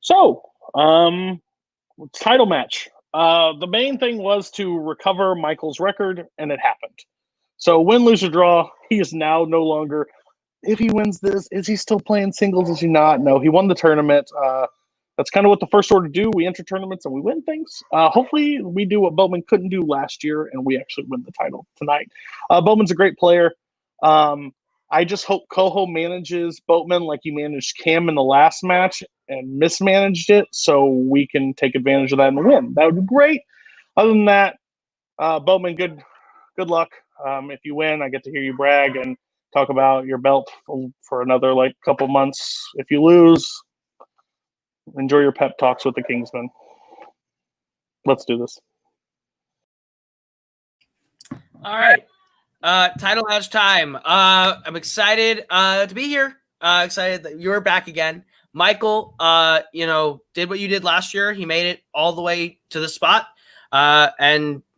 So, title match. The main thing was to recover Michael's record, and it happened. So, win, lose, or draw, he is now no longer. If he wins this, is he still playing singles? Is he not? No, he won the tournament. That's kind of what the first order do. We enter tournaments and we win things. Hopefully, we do what Boatman couldn't do last year, and we actually win the title tonight. Boatman's a great player. I just hope Koho manages Boatman like he managed Cam in the last match and mismanaged it, so we can take advantage of that and win. That would be great. Other than that, Boatman, good luck. If you win, I get to hear you brag and talk about your belt for another couple months. If you lose, enjoy your pep talks with the Kingsmen. Let's do this. All right. Title match time. I'm excited to be here. Excited that you're back again. Michael, did what you did last year. He made it all the way to the spot. I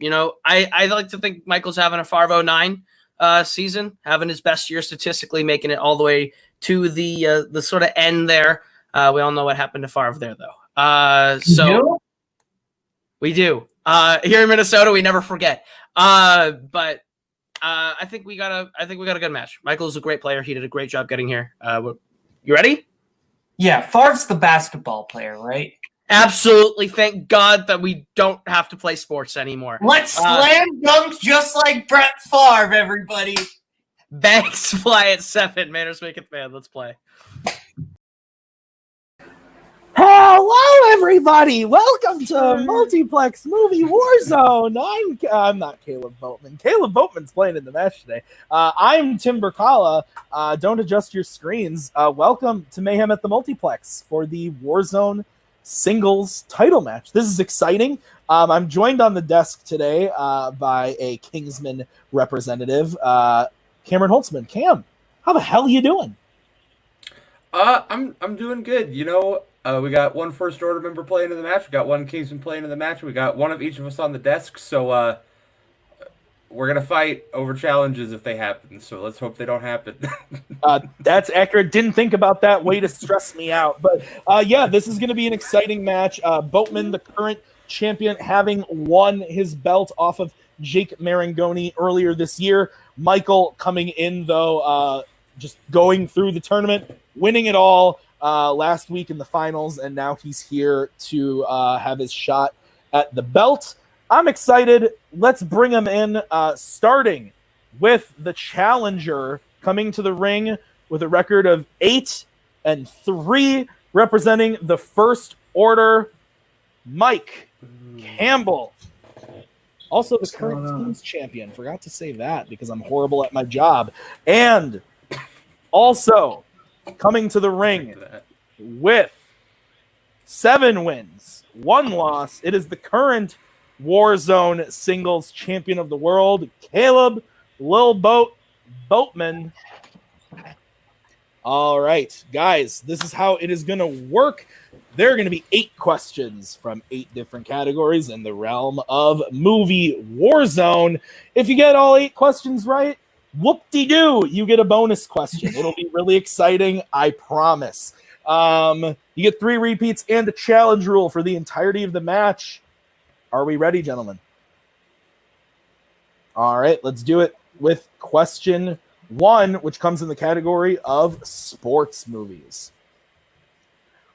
like to think Michael's having a Farvo 9 season, having his best year statistically, making it all the way to the sort of end there. We all know what happened to Favre there, though. We do. Here in Minnesota, we never forget. But I think we got a good match. Michael's a great player. He did a great job getting here. You ready? Yeah, Favre's the basketball player, right? Absolutely. Thank God that we don't have to play sports anymore. Let's slam dunk just like Brett Favre, everybody. Banks fly at 7. Manners make it fan. Let's play. Hello, everybody! Welcome to Multiplex Movie Warzone. I'm not Kaleb Boatman. Kaleb Boatman's playing in the match today. I'm Tim Brzakala. Don't adjust your screens. Welcome to Mayhem at the Multiplex for the Warzone singles title match. This is exciting. I'm joined on the desk today by a Kingsman representative, Cameron Holtzman. Cam, how the hell are you doing? I'm doing good. We got one first order member playing in the match. We got one Kingsman playing in the match. We got one of each of us on the desk. So we're going to fight over challenges if they happen. So let's hope they don't happen. That's accurate. Didn't think about that. Way to stress me out. But yeah, this is going to be an exciting match. Boatman, the current champion, having won his belt off of Jake Marangoni earlier this year. Michael coming in, though, just going through the tournament, winning it all. Last week in the finals, and now he's here to have his shot at the belt. I'm excited. Let's bring him in, starting with the challenger coming to the ring with a record of 8-3, representing the first order, Mike Campbell. Also the current team's champion. Forgot to say that because I'm horrible at my job. And also coming to the ring with 7 wins, 1 loss. It is the current Warzone singles champion of the world, Kaleb Boatman. All right, guys, this is how it is going to work. There are going to be 8 questions from 8 different categories in the realm of movie Warzone. If you get all 8 questions right, whoop-de-doo, you get a bonus question. It'll be really exciting, I promise. You get 3 repeats and a challenge rule for the entirety of the match. Are we ready, gentlemen? All right, let's do it with question 1, which comes in the category of sports movies.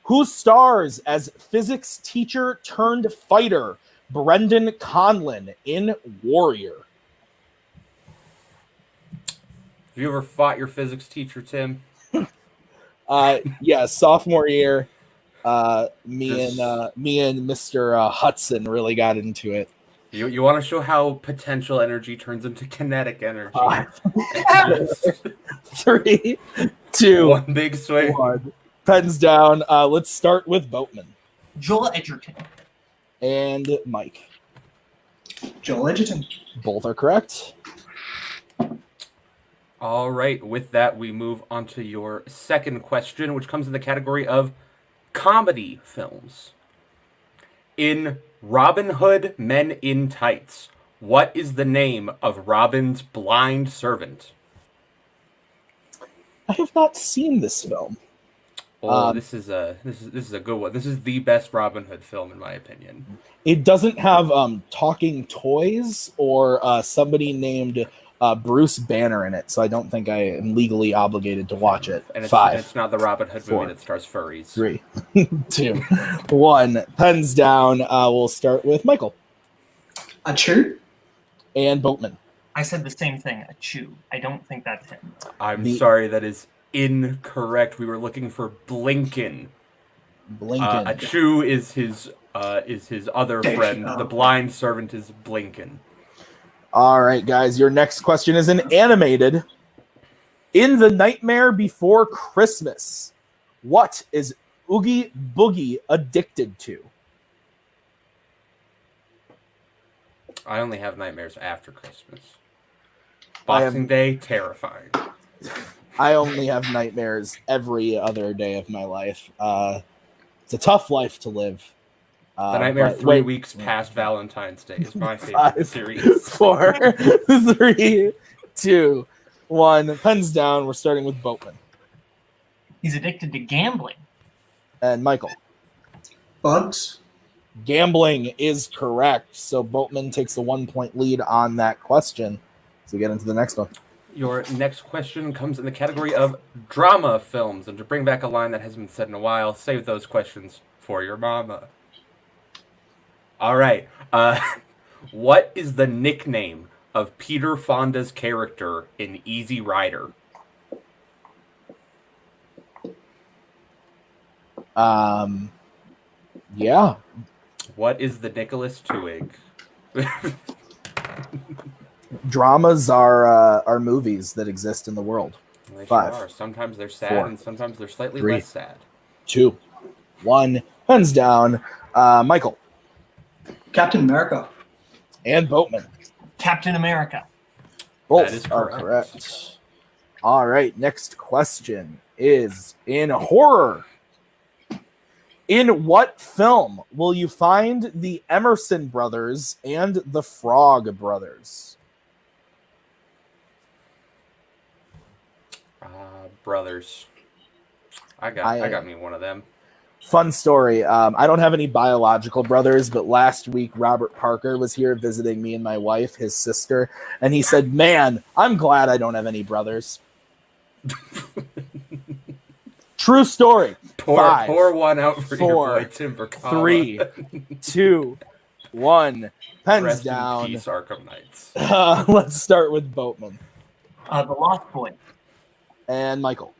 Who stars as physics teacher turned fighter Brendan Conlon in Warrior? Have you ever fought your physics teacher, Tim? Yeah, sophomore year, me and Mr. Hudson really got into it. You want to show how potential energy turns into kinetic energy. 3, 2, 1 big swing. 1. Pens down. Let's start with Boatman. Joel Edgerton. And Mike. Joel Edgerton. Both are correct. All right, with that, we move on to your second question, which comes in the category of comedy films. In Robin Hood Men in Tights, what is the name of Robin's blind servant? I have not seen this film. Oh, this is a good one. This is the best Robin Hood film in my opinion. It doesn't have talking toys or somebody named Bruce Banner in it, so I don't think I am legally obligated to watch it. And Five, it's not the Robin Hood four, movie that stars furries. 3, 2, 1. Pens down. We'll start with Michael. A chew? And Boatman. I said the same thing. A chew. I don't think that's him. I'm sorry, that is incorrect. We were looking for Blinken. Blinken. Achu is his other friend. The blind servant is Blinken. All right, guys. Your next question is an animated. In The Nightmare Before Christmas, what is Oogie Boogie addicted to? I only have nightmares after Christmas. Boxing Day, terrifying. I only have nightmares every other day of my life. It's a tough life to live. The Nightmare 3 weeks past Valentine's Day is my favorite series. 4, 3, 2, 1. Pens down. We're starting with Boatman. He's addicted to gambling. And Michael. Bugs? Gambling is correct. So Boatman takes a 1-point lead on that question. So we get into the next one. Your next question comes in the category of drama films. And to bring back a line that hasn't been said in a while, save those questions for your mama. All right. What is the nickname of Peter Fonda's character in Easy Rider? Yeah. What is the Nicholas Twig? Dramas are movies that exist in the world. They 5. sure are. Sometimes they're sad, 4, and sometimes they're slightly 3, less sad. 2, 1. Pens down. Michael. Captain America. And Boatman. Captain America. Both is are correct. correct. All right. Next question is in horror. In what film will you find the Emerson brothers and the Frog brothers? Brothers. I got me one of them. Fun story. I don't have any biological brothers, but last week Robert Parker was here visiting me and my wife, his sister, and he said, "Man, I'm glad I don't have any brothers." True story. Pour one out for 4, your boy Tim Brzakala. 3, 2, 1. Pens Rest down. in peace, Arkham Knights. Let's start with Boatman. The Lost Boy. And Michael.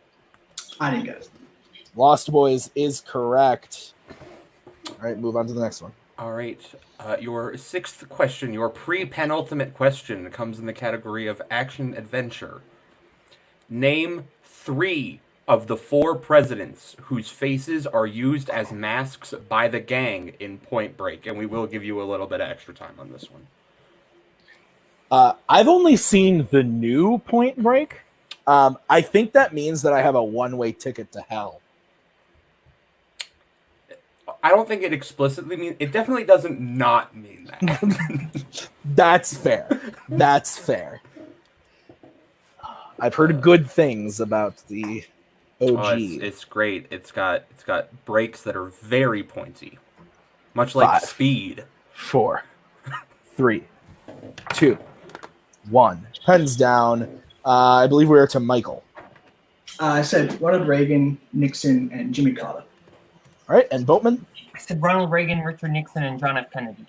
I didn't get it. Lost Boys is correct. All right, move on to the next one. All right. Your sixth question, your pre-penultimate question, comes in the category of action-adventure. Name 3 of the 4 presidents whose faces are used as masks by the gang in Point Break. And we will give you a little bit of extra time on this one. I've only seen the new Point Break. I think that means that I have a one-way ticket to hell. I don't think it explicitly means... It definitely doesn't not mean that. That's fair. That's fair. I've heard good things about the OG. Oh, it's great. It's got breaks that are very pointy. Much like 5, Speed. 4, 3, 2, 1. Pens down. I believe we are to Michael. I said Ronald Reagan, Nixon, and Jimmy Carter. All right, and Boatman? I said Ronald Reagan, Richard Nixon, and John F. Kennedy.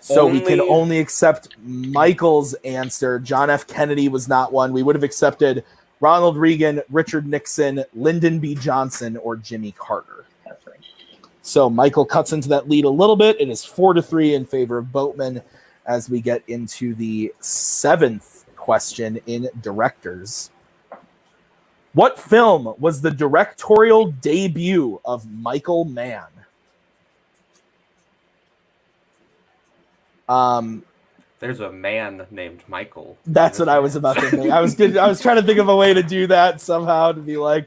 So we can only accept Michael's answer. John F. Kennedy was not one. We would have accepted Ronald Reagan, Richard Nixon, Lyndon B. Johnson, or Jimmy Carter. That's right. So Michael cuts into that lead a little bit. It is 4-3 in favor of Boatman as we get into the 7th question in directors. What film was the directorial debut of Michael Mann? There's a man named Michael. That's what I was about to think. I was trying to think of a way to do that somehow to be like,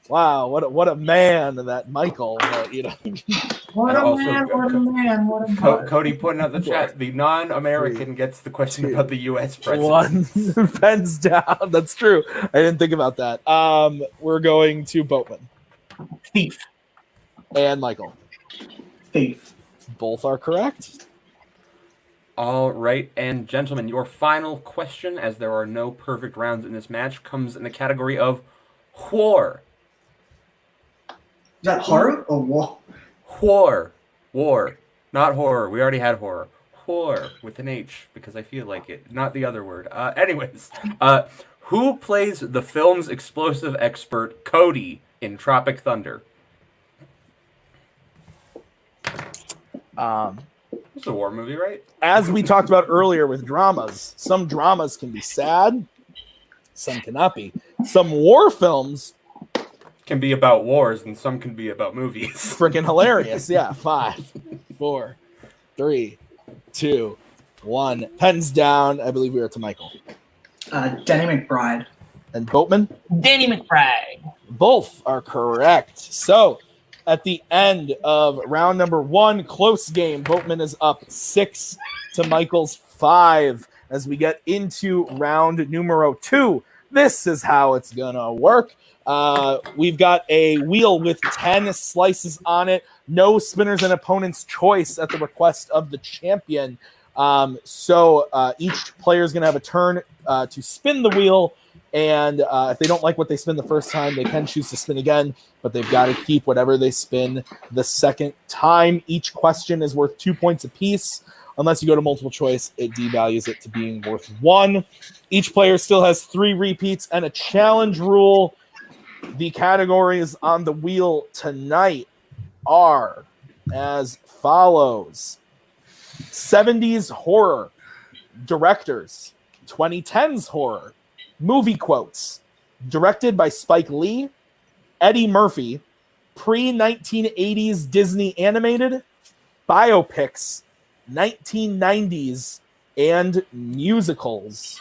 wow, what a man that Michael. But, What And a also, man, what a man, what a man. Cody pointing out the chat. The non-American gets the question about the U.S. president. One pens down. That's true. I didn't think about that. We're going to Boatman Thief. and Michael. Thief. Both are correct. All right, and gentlemen, your final question, as there are no perfect rounds in this match, comes in the category of war. Is that horror or war? War. Not horror. We already had horror. War with an H, because I feel like it. Not the other word. Anyways, who plays the film's explosive expert, Cody, in Tropic Thunder? It's a war movie, right? As we talked about earlier with dramas, some dramas can be sad, some cannot be. Some war films Can be about wars, and some can be about movies. freaking hilarious. Yeah, 5, 4, 3, 2, 1. Pens down. I believe we are to Michael. Danny McBride. And Boatman? Danny McBride. Both are correct. So, at the end of round number 1, close game. Boatman is up 6 to Michael's 5. As we get into round numero 2, this is how it's gonna work. We've got a wheel with 10 slices on it. No spinners and opponent's choice at the request of the champion. So each player is going to have a turn to spin the wheel. And if they don't like what they spin the first time, they can choose to spin again. But they've got to keep whatever they spin the second time. Each question is worth 2 points apiece. Unless you go to multiple choice, it devalues it to being worth 1. Each player still has 3 repeats and a challenge rule. The categories on the wheel tonight are as follows: 70s horror, directors, 2010s horror, movie quotes, directed by Spike Lee, Eddie Murphy, pre-1980s Disney animated, biopics, 1990s, and musicals.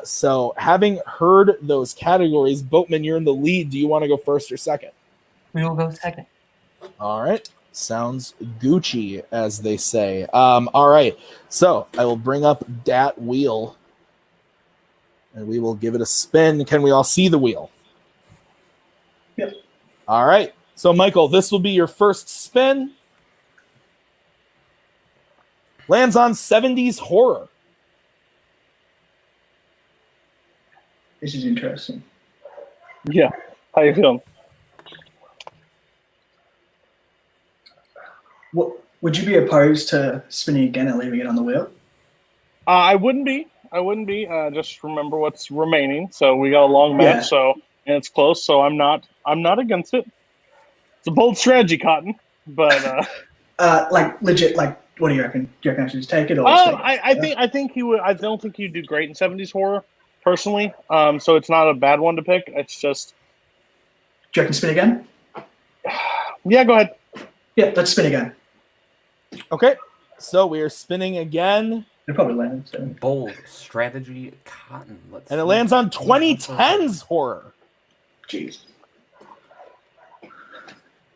So having heard those categories, Boatman, you're in the lead. Do you want to go first or second? We will go second. All right. Sounds Gucci, as they say. All right. So I will bring up that wheel and we will give it a spin. Can we all see the wheel? Yep. All right. So, Michael, this will be your first spin. Lands on 70s horror. This is interesting. Yeah. How you feeling? What would you be opposed to spinning again and leaving it on the wheel? I wouldn't be. Just remember what's remaining. So we got a long match. Yeah. So and it's close. So I'm not against it. It's a bold strategy, Cotton. But like legit. Like, what do you reckon? Do you reckon I should just take it? Or I think he would. I don't think he'd do great in 70s horror, personally. So it's not a bad one to pick. It's just. Do you reckon spin again? Yeah, go ahead. Yeah, let's spin again. Okay. So we are spinning again. It probably lands. So. Bold strategy, Cotton. Let's And it see. lands on 2010s horror. Jeez.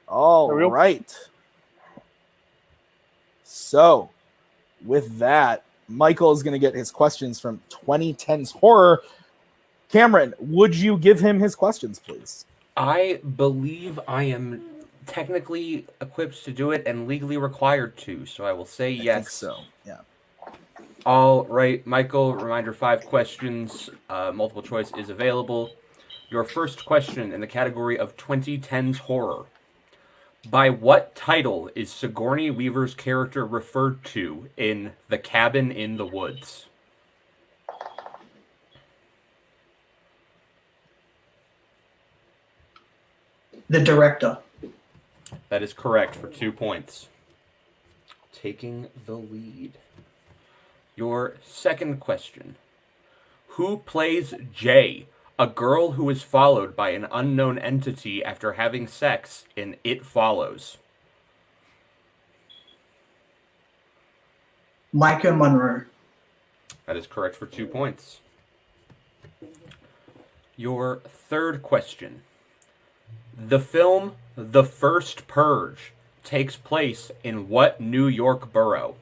All There we go. right. So, with that, Michael is going to get his questions from 2010's horror. Cameron, would you give him his questions, please? I believe I am technically equipped to do it and legally required to, so I will say I yes. think so, yeah. All right, Michael, reminder 5 questions. Multiple choice is available. Your first question in the category of 2010's horror. By what title is Sigourney Weaver's character referred to in The Cabin in the Woods? The director. That is correct for 2 points. Taking the lead. Your second question. Who plays Jay, a girl who is followed by an unknown entity after having sex in It Follows? Micah Monroe. That is correct for 2 points. Your third question. The film The First Purge takes place in what New York borough?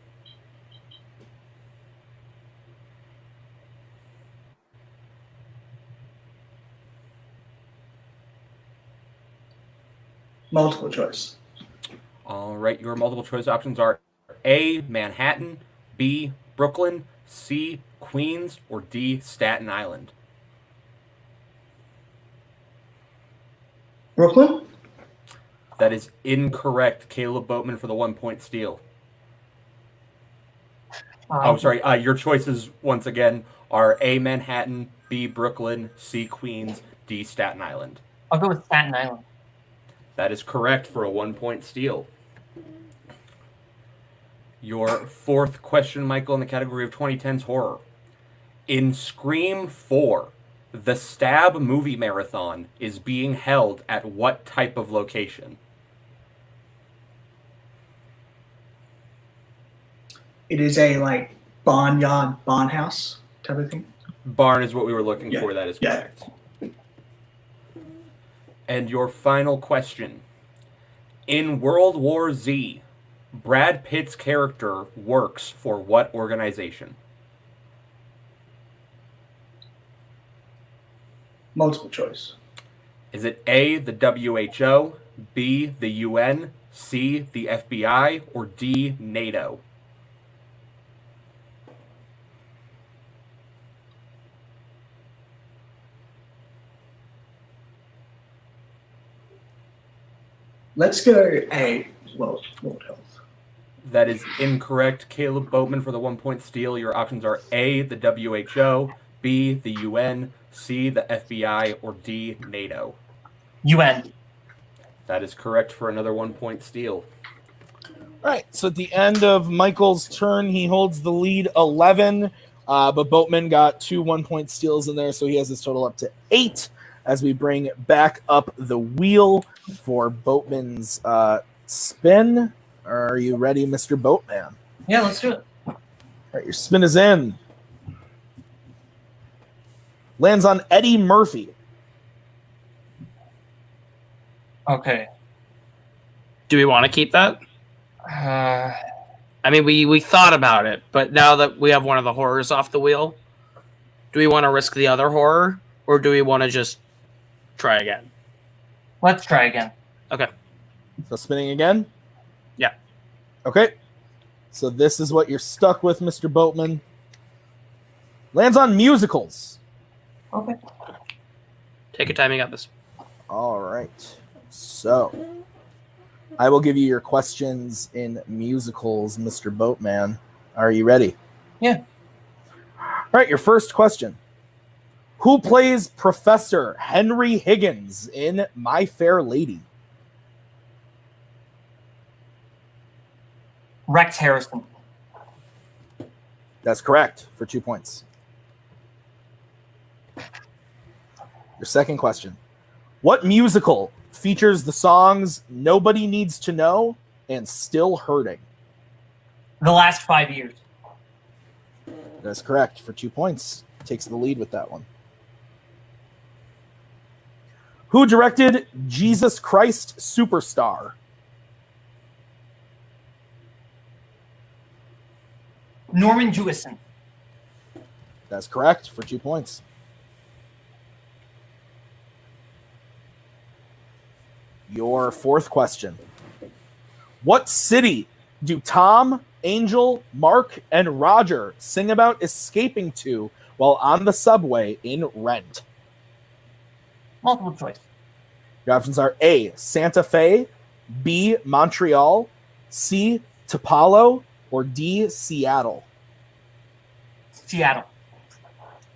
Multiple choice. All right, your multiple choice options are A, Manhattan, B, Brooklyn, C, Queens, or D, Staten Island. Brooklyn? That is incorrect. Kaleb Boatman for the 1-point steal. Oh, sorry. Your choices, once again, are A, Manhattan, B, Brooklyn, C, Queens, D, Staten Island. I'll go with Staten Island. That is correct for a 1-point steal. Your fourth question, Michael, in the category of 2010s horror. In Scream 4, the Stab movie marathon is being held at what type of location? It is a like barnyard, barn house type of thing. Barn is what we were looking for. That is Yeah. correct. And your final question. In World War Z, Brad Pitt's character works for what organization? Multiple choice. Is it A, the WHO, B, the UN, C, the FBI, or D, NATO? Let's go A, World Health. That is incorrect. Kaleb Boatman for the 1-point steal. Your options are A, the WHO, B, the UN, C, the FBI, or D, NATO. UN. That is correct for another 1-point steal. All right, so at the end of Michael's turn, he holds the lead 11, but Boatman got 2 1-point steals in there, so he has his total up to 8 as we bring back up the wheel for Boatman's spin. Are you ready, Mr. Boatman? Yeah, let's do it. All right, your spin is in. Lands on Eddie Murphy. Okay. Do we want to keep that? I mean, we thought about it, but now that we have one of the horrors off the wheel, do we want to risk the other horror, or do we want to just try again? Let's try again. Okay. So spinning again? Yeah. Okay. So this is what you're stuck with, Mr. Boatman. Lands on musicals. Okay. Take your time, you got this. All right. So I will give you your questions in musicals, Mr. Boatman. Are you ready? Yeah. All right, your first question. Who plays Professor Henry Higgins in My Fair Lady? Rex Harrison. That's correct for 2 points. Your second question. What musical features the songs Nobody Needs to Know and Still Hurting? The Last 5 Years. That's correct for 2 points. Takes the lead with that one. Who directed Jesus Christ Superstar? Norman Jewison. That's correct for 2 points. Your fourth question. What city do Tom, Angel, Mark, and Roger sing about escaping to while on the subway in Rent? Multiple choice. Your options are A, Santa Fe, B, Montreal, C, Tupelo, or D, Seattle. Seattle.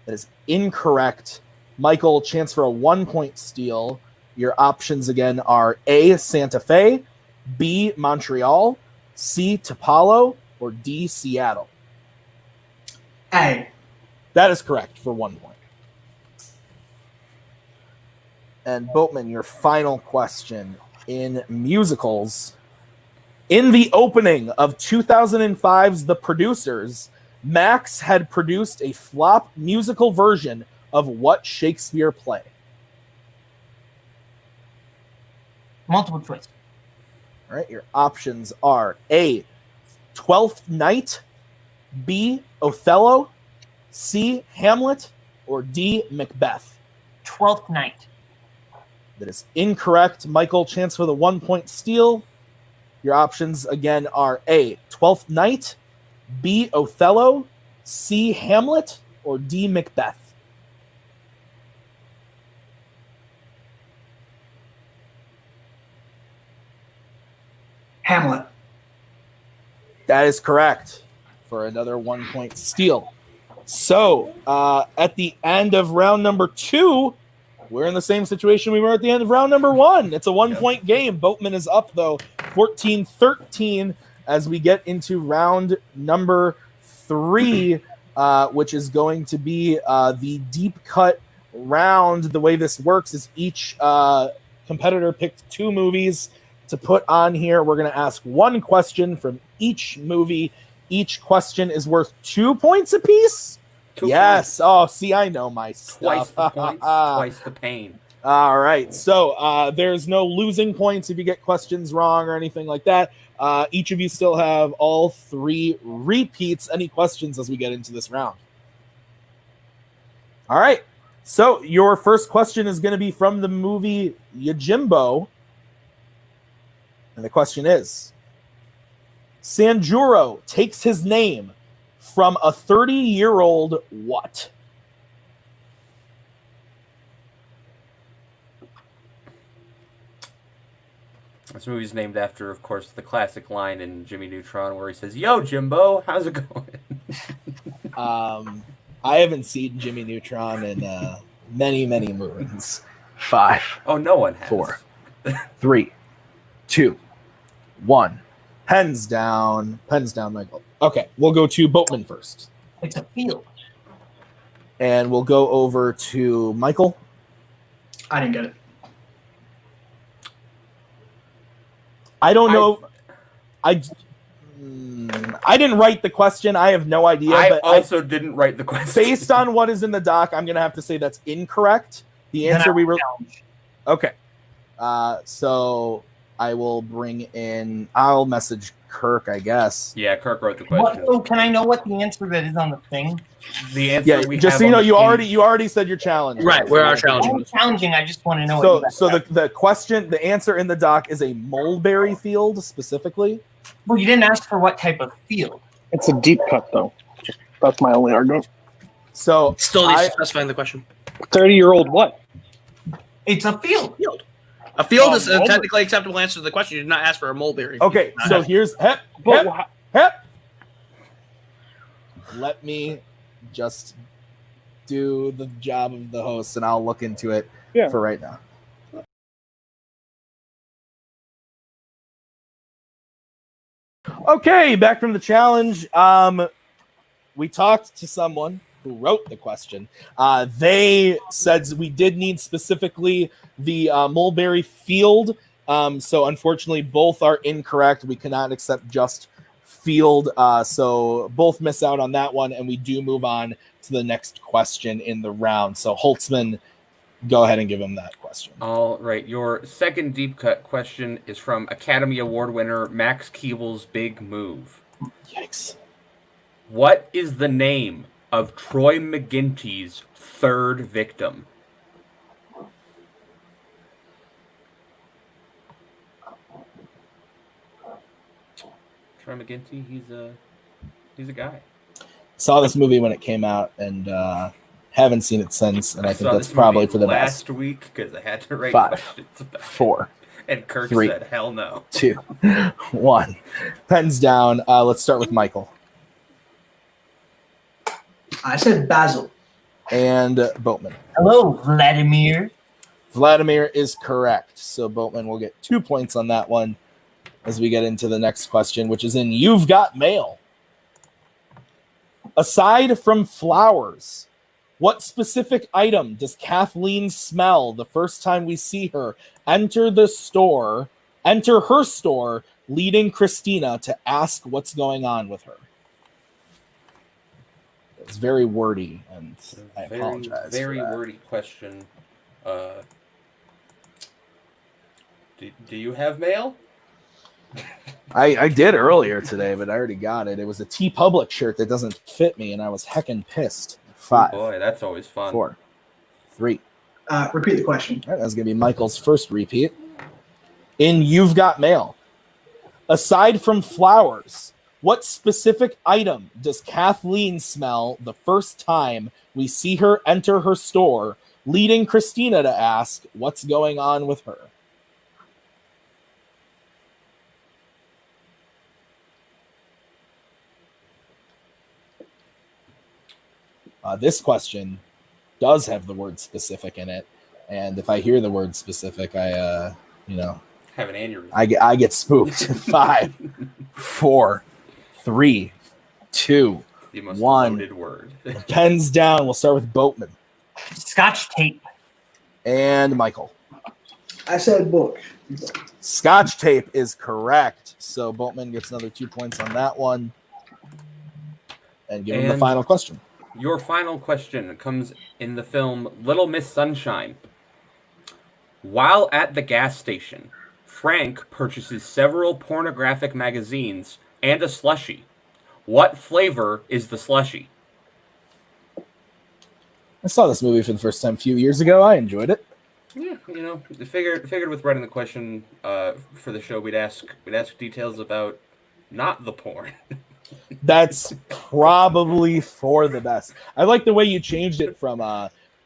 That is incorrect. Michael, chance for a 1-point steal. Your options again are A, Santa Fe, B, Montreal, C, Tupelo, or D, Seattle. A. That is correct for 1 point. And Boatman, your final question in musicals. In the opening of 2005's The Producers, Max had produced a flop musical version of what Shakespeare play? Multiple choice. All right, your options are A, 12th Night, B, Othello, C, Hamlet, or D, Macbeth. 12th Night. That is incorrect. Michael, chance for the 1-point steal. Your options again are A, 12th Night, B, Othello, C, Hamlet, or D, Macbeth. Hamlet. That is correct for another 1-point steal. So, at the end of round number 2, we're in the same situation we were at the end of round number 1. It's a 1-point game. Boatman is up, though, 14-13 as we get into round number 3, which is going to be the deep cut round. The way this works is each competitor picked 2 movies to put on here. We're going to ask 1 question from each movie. Each question is worth 2 points apiece. 2 yes. Oh, see, I know my stuff. Twice the points, twice the pain. All right. So there's no losing points if you get questions wrong or anything like that. Each of you still have all 3 repeats. Any questions as we get into this round? All right. So your first question is going to be from the movie Yojimbo. And the question is, Sanjuro takes his name from a 30-year-old what? This movie's named after, of course, the classic line in Jimmy Neutron where he says, "Yo, Jimbo, how's it going?" I haven't seen Jimmy Neutron in many, many movies. 5. Oh, no one has. 4, 3, 2, 1. Pens down, Michael. Okay, we'll go to Boatman first. It's a field. And we'll go over to Michael. I didn't get it. I don't know. I didn't write the question. I have no idea. I but also didn't write the question. Based on what is in the doc, I'm going to have to say that's incorrect. The answer we were... Okay. So I will bring in... I'll message Kirk, I guess. Yeah, Kirk wrote the question. Oh, can I know what the answer that is on the thing? The answer we just have so you know, on the you already said your challenge. Right, we're our challenge. I'm challenging. I just want to know. So the question, the answer in the doc is a mulberry field specifically. Well, you didn't ask for what type of field. It's a deep cut, though. That's my only argument. So still needs to specify in the question. 30-year-old what? It's a field. A field is a mulberry. technically acceptable answer to the question. You did not ask for a mulberry. Okay, so here's hep. Let me just do the job of the host, and I'll look into it for right now. Okay, back from the challenge. We talked to someone who wrote the question. They said we did need specifically the mulberry field. So unfortunately, both are incorrect. We cannot accept just field. So both miss out on that one, and we do move on to the next question in the round. So Holtzman, go ahead and give him that question. All right. Your second deep cut question is from Academy Award winner Max Keeble's Big Move. Yikes. What is the name of Troy McGinty's third victim? Troy McGinty, he's a guy. Saw this movie when it came out, and haven't seen it since, and I think that's probably for the best. Last week, because I had to write 5, questions about 4, and Kirk 3, said, hell no. 2, 1. Pens down. Let's start with Michael. I said Basil. And Boatman. Hello, Vladimir. Vladimir is correct. So Boatman will get 2 points on that one as we get into the next question, which is in You've Got Mail. Aside from flowers, what specific item does Kathleen smell the first time we see her enter her store, leading Christina to ask what's going on with her? It's very wordy, and I apologize. Very wordy question. Do you have mail? I did earlier today, but I already got it. It was a T Public shirt that doesn't fit me, and I was heckin' pissed. 5. Oh boy, that's always fun. 4, 3. Repeat the question. All right, that's going to be Michael's first repeat. In You've Got Mail, aside from flowers, what specific item does Kathleen smell the first time we see her enter her store, leading Christina to ask what's going on with her? This question does have the word specific in it, and if I hear the word specific, I Have an aneurysm. I get spooked. 5, 4, 3, 2, The most 1. loaded word. Pens down. We'll start with Boatman Scotch tape. and Michael. I said book. Scotch tape is correct. So Boatman gets another 2 points on that one. And give him the And- final question. Your final question comes in the film Little Miss Sunshine. While at the gas station, Frank purchases several pornographic magazines and a slushie. What flavor is the slushie? I saw this movie for the first time a few years ago. I enjoyed it. Yeah, figured with writing the question for the show, we'd ask details about not the porn. That's probably for the best. I like the way you changed it from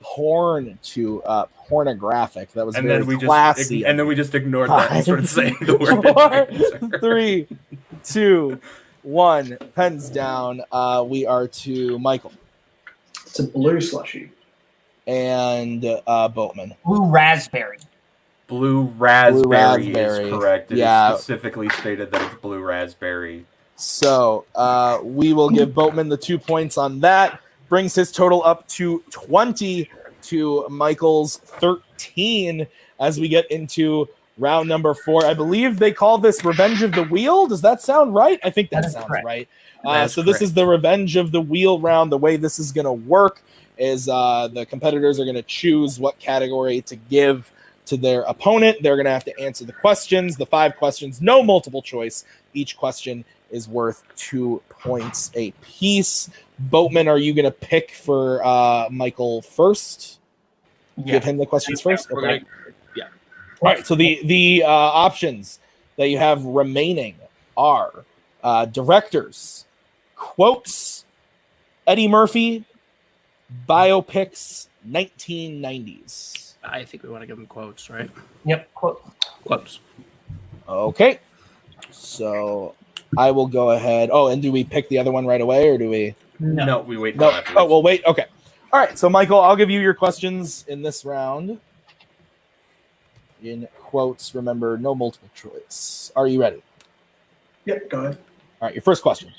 porn to pornographic. That was And very then we classy. and then we just ignored that and started saying the word. 4, 3, 2, 1. Pens down. We are to Michael It's a blue slushy. and Boatman. Blue raspberry. Blue raspberry raspberry. is correct. It Yeah. is specifically stated that it's blue raspberry. So we will give Boatman the 2 points on that. Brings his total up to 20 to Michael's 13 as we get into round number 4. I believe they call this Revenge of the Wheel. Does that sound right? I think that That is sounds correct. right. That is So this correct. is the Revenge of the Wheel round. The way this is going to work is the competitors are going to choose what category to give to their opponent. They're going to have to answer the questions, the 5 questions, no multiple choice. Each question is worth 2 points a piece. Boatman, are you going to pick for Michael first? Give him the questions first? We're Okay. gonna- All right, so the options that you have remaining are directors, quotes, Eddie Murphy, biopics, 1990s. I think we want to give him quotes, right? Yep. Quote. Quotes. Okay, so I will go ahead. Oh, and do we pick the other one right away, or do we? No, we wait No. until afterwards. Oh, well, wait. Okay. All right. So, Michael, I'll give you your questions in this round. In quotes, remember, no multiple choice. Are you ready? Yep, go ahead. All right. Your first question.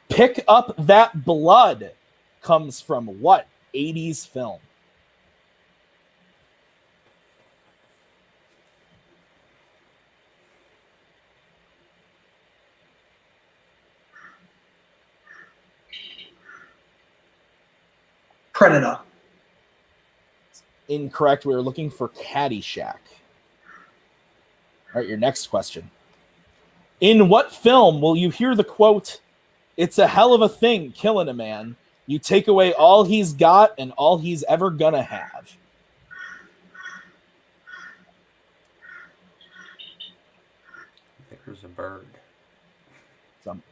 Pick Up That Blood comes from what 80s film? Predator. Incorrect. We were looking for Caddyshack. All right. Your next question. In what film will you hear the quote, "It's a hell of a thing killing a man. You take away all he's got and all he's ever gonna have"? There's a bird. Some.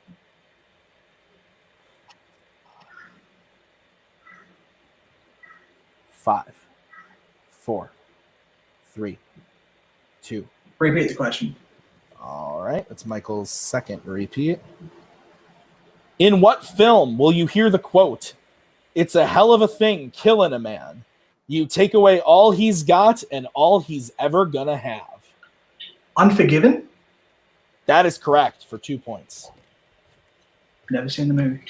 Five, 4, 3, 2. Repeat the question. All right, that's Michael's second repeat. In what film will you hear the quote, "It's a hell of a thing killing a man. You take away all he's got and all he's ever gonna have"? Unforgiven? That is correct for 2 points. Never seen the movie.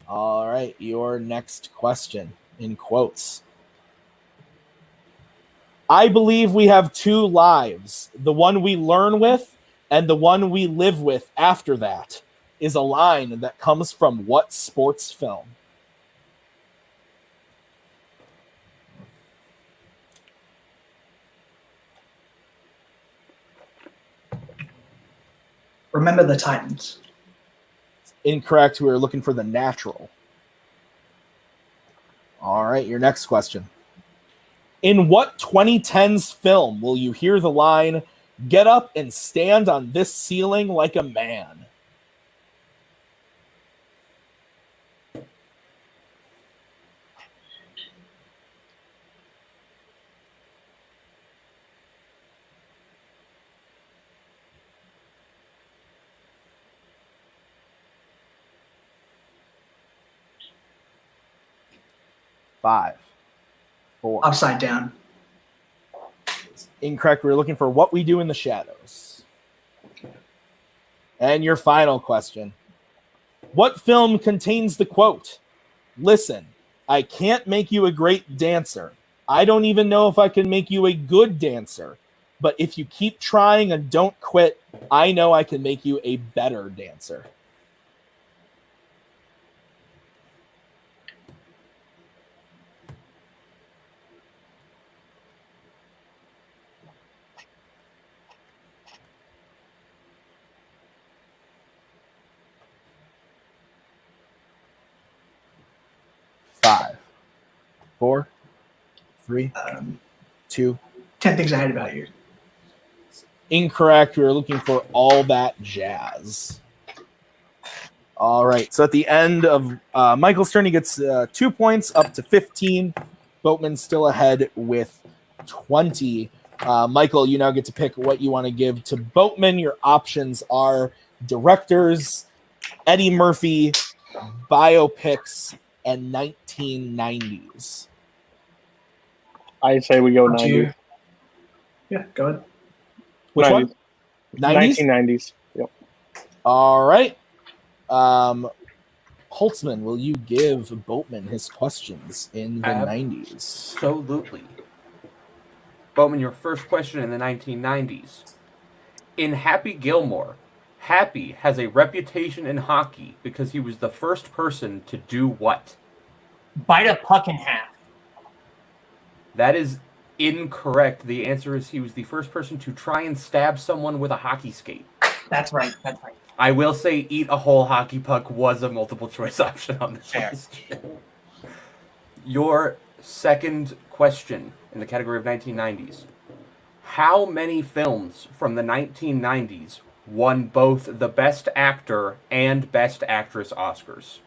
All right, your next question in quotes. I believe we have 2 lives. The one we learn with and the one we live with after that is a line that comes from what sports film? Remember the Titans. Incorrect. We were looking for the natural. All right, your next question. In what 2010s film will you hear the line, "Get up and stand on this ceiling like a man"? Five, four. Upside Down. Incorrect. We're looking for What We Do in the Shadows. And your final question. What film contains the quote, "Listen, I can't make you a great dancer. I don't even know if I can make you a good dancer. But if you keep trying and don't quit, I know I can make you a better dancer"? Five, four, three, two. 10 Things I Hate About You. Incorrect. We were looking for All That Jazz. All right. So at the end of Michael's turn, he gets 2 points up to 15. Boatman still ahead with 20. Michael, you now get to pick what you want to give to Boatman. Your options are directors, Eddie Murphy, biopics, and 1990s. I say we go Up to 90s. you. Yeah, go ahead. Which 90s. one? 90s? 1990s. Yep. All right. Holtzman, will you give Boatman his questions in the 90s? Absolutely. Boatman, your first question in the 1990s. In Happy Gilmore, Happy has a reputation in hockey because he was the first person to do what? Bite a puck in half. That is incorrect. The answer is he was the first person to try and stab someone with a hockey skate. That's right. That's right. I will say eat a whole hockey puck was a multiple choice option on this Fair. list. Your second question in the category of 1990s. How many films from the 1990s won both the Best Actor and Best Actress Oscars?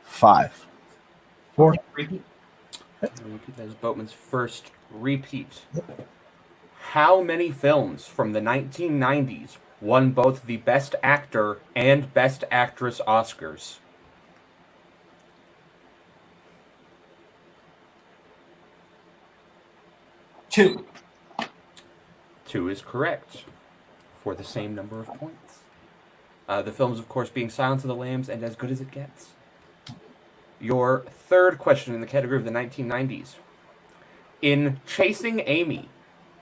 Five, four. Repeat. That is Boatman's first repeat. How many films from the 1990s won both the Best Actor and Best Actress Oscars? Two. 2 is correct, for the same number of points. The films, of course, being Silence of the Lambs and As Good as It Gets. Your third question in the category of the 1990s. In Chasing Amy,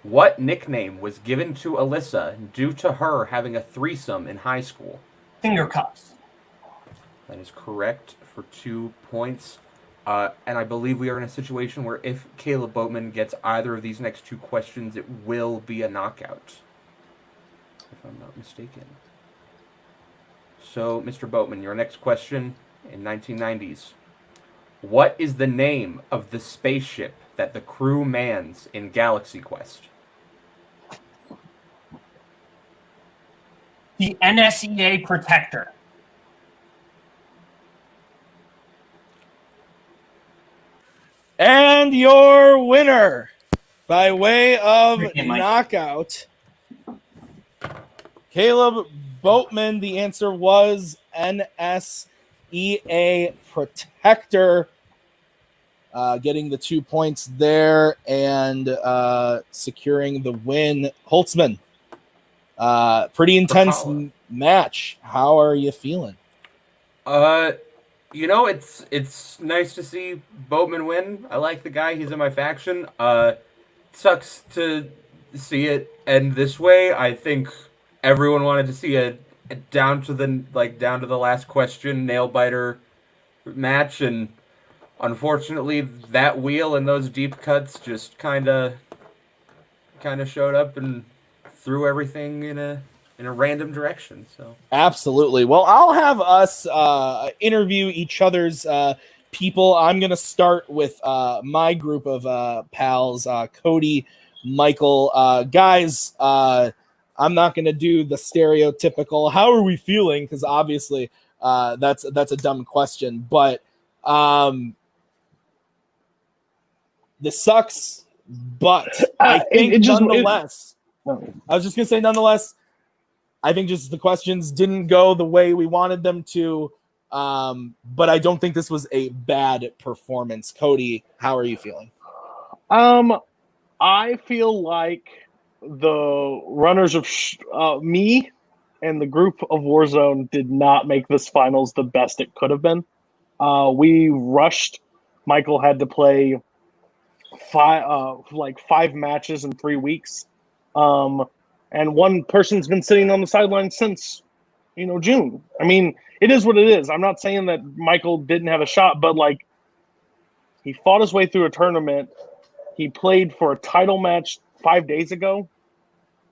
what nickname was given to Alyssa due to her having a threesome in high school? Finger cups. That is correct for 2 points. And I believe we are in a situation where if Kaleb Boatman gets either of these next 2 questions, it will be a knockout, if I'm not mistaken. So, Mr. Boatman, your next question in 1990s. What is the name of the spaceship that the crew mans in Galaxy Quest? The NSEA Protector. And your winner, by way of Freaking Mike. knockout, Kaleb Boatman. The answer was NSEA Protector. Getting the 2 points there and securing the win. Holtzman, pretty intense match. How are you feeling? You know, it's nice to see Boatman win. I like the guy. He's in my faction. Sucks to see it end this way. I think everyone wanted to see a down to the last question, nail biter match, and unfortunately that wheel and those deep cuts just kind of showed up and threw everything in a random direction. So absolutely. Well, I'll have us interview each other's people. I'm gonna start with my group of pals, Cody, Michael, guys. I'm not gonna do the stereotypical "How are we feeling?" because obviously that's a dumb question. But this sucks. But I think nonetheless, I was just gonna say nonetheless. I think just the questions didn't go the way we wanted them to, but I don't think this was a bad performance. Cody, how are you feeling? I feel like the runners of me and the group of Warzone did not make this finals the best it could have been. We rushed. Michael had to play 5 matches in 3 weeks. And one person's been sitting on the sidelines since, June. I mean, it is what it is. I'm not saying that Michael didn't have a shot, but he fought his way through a tournament. He played for a title match 5 days ago,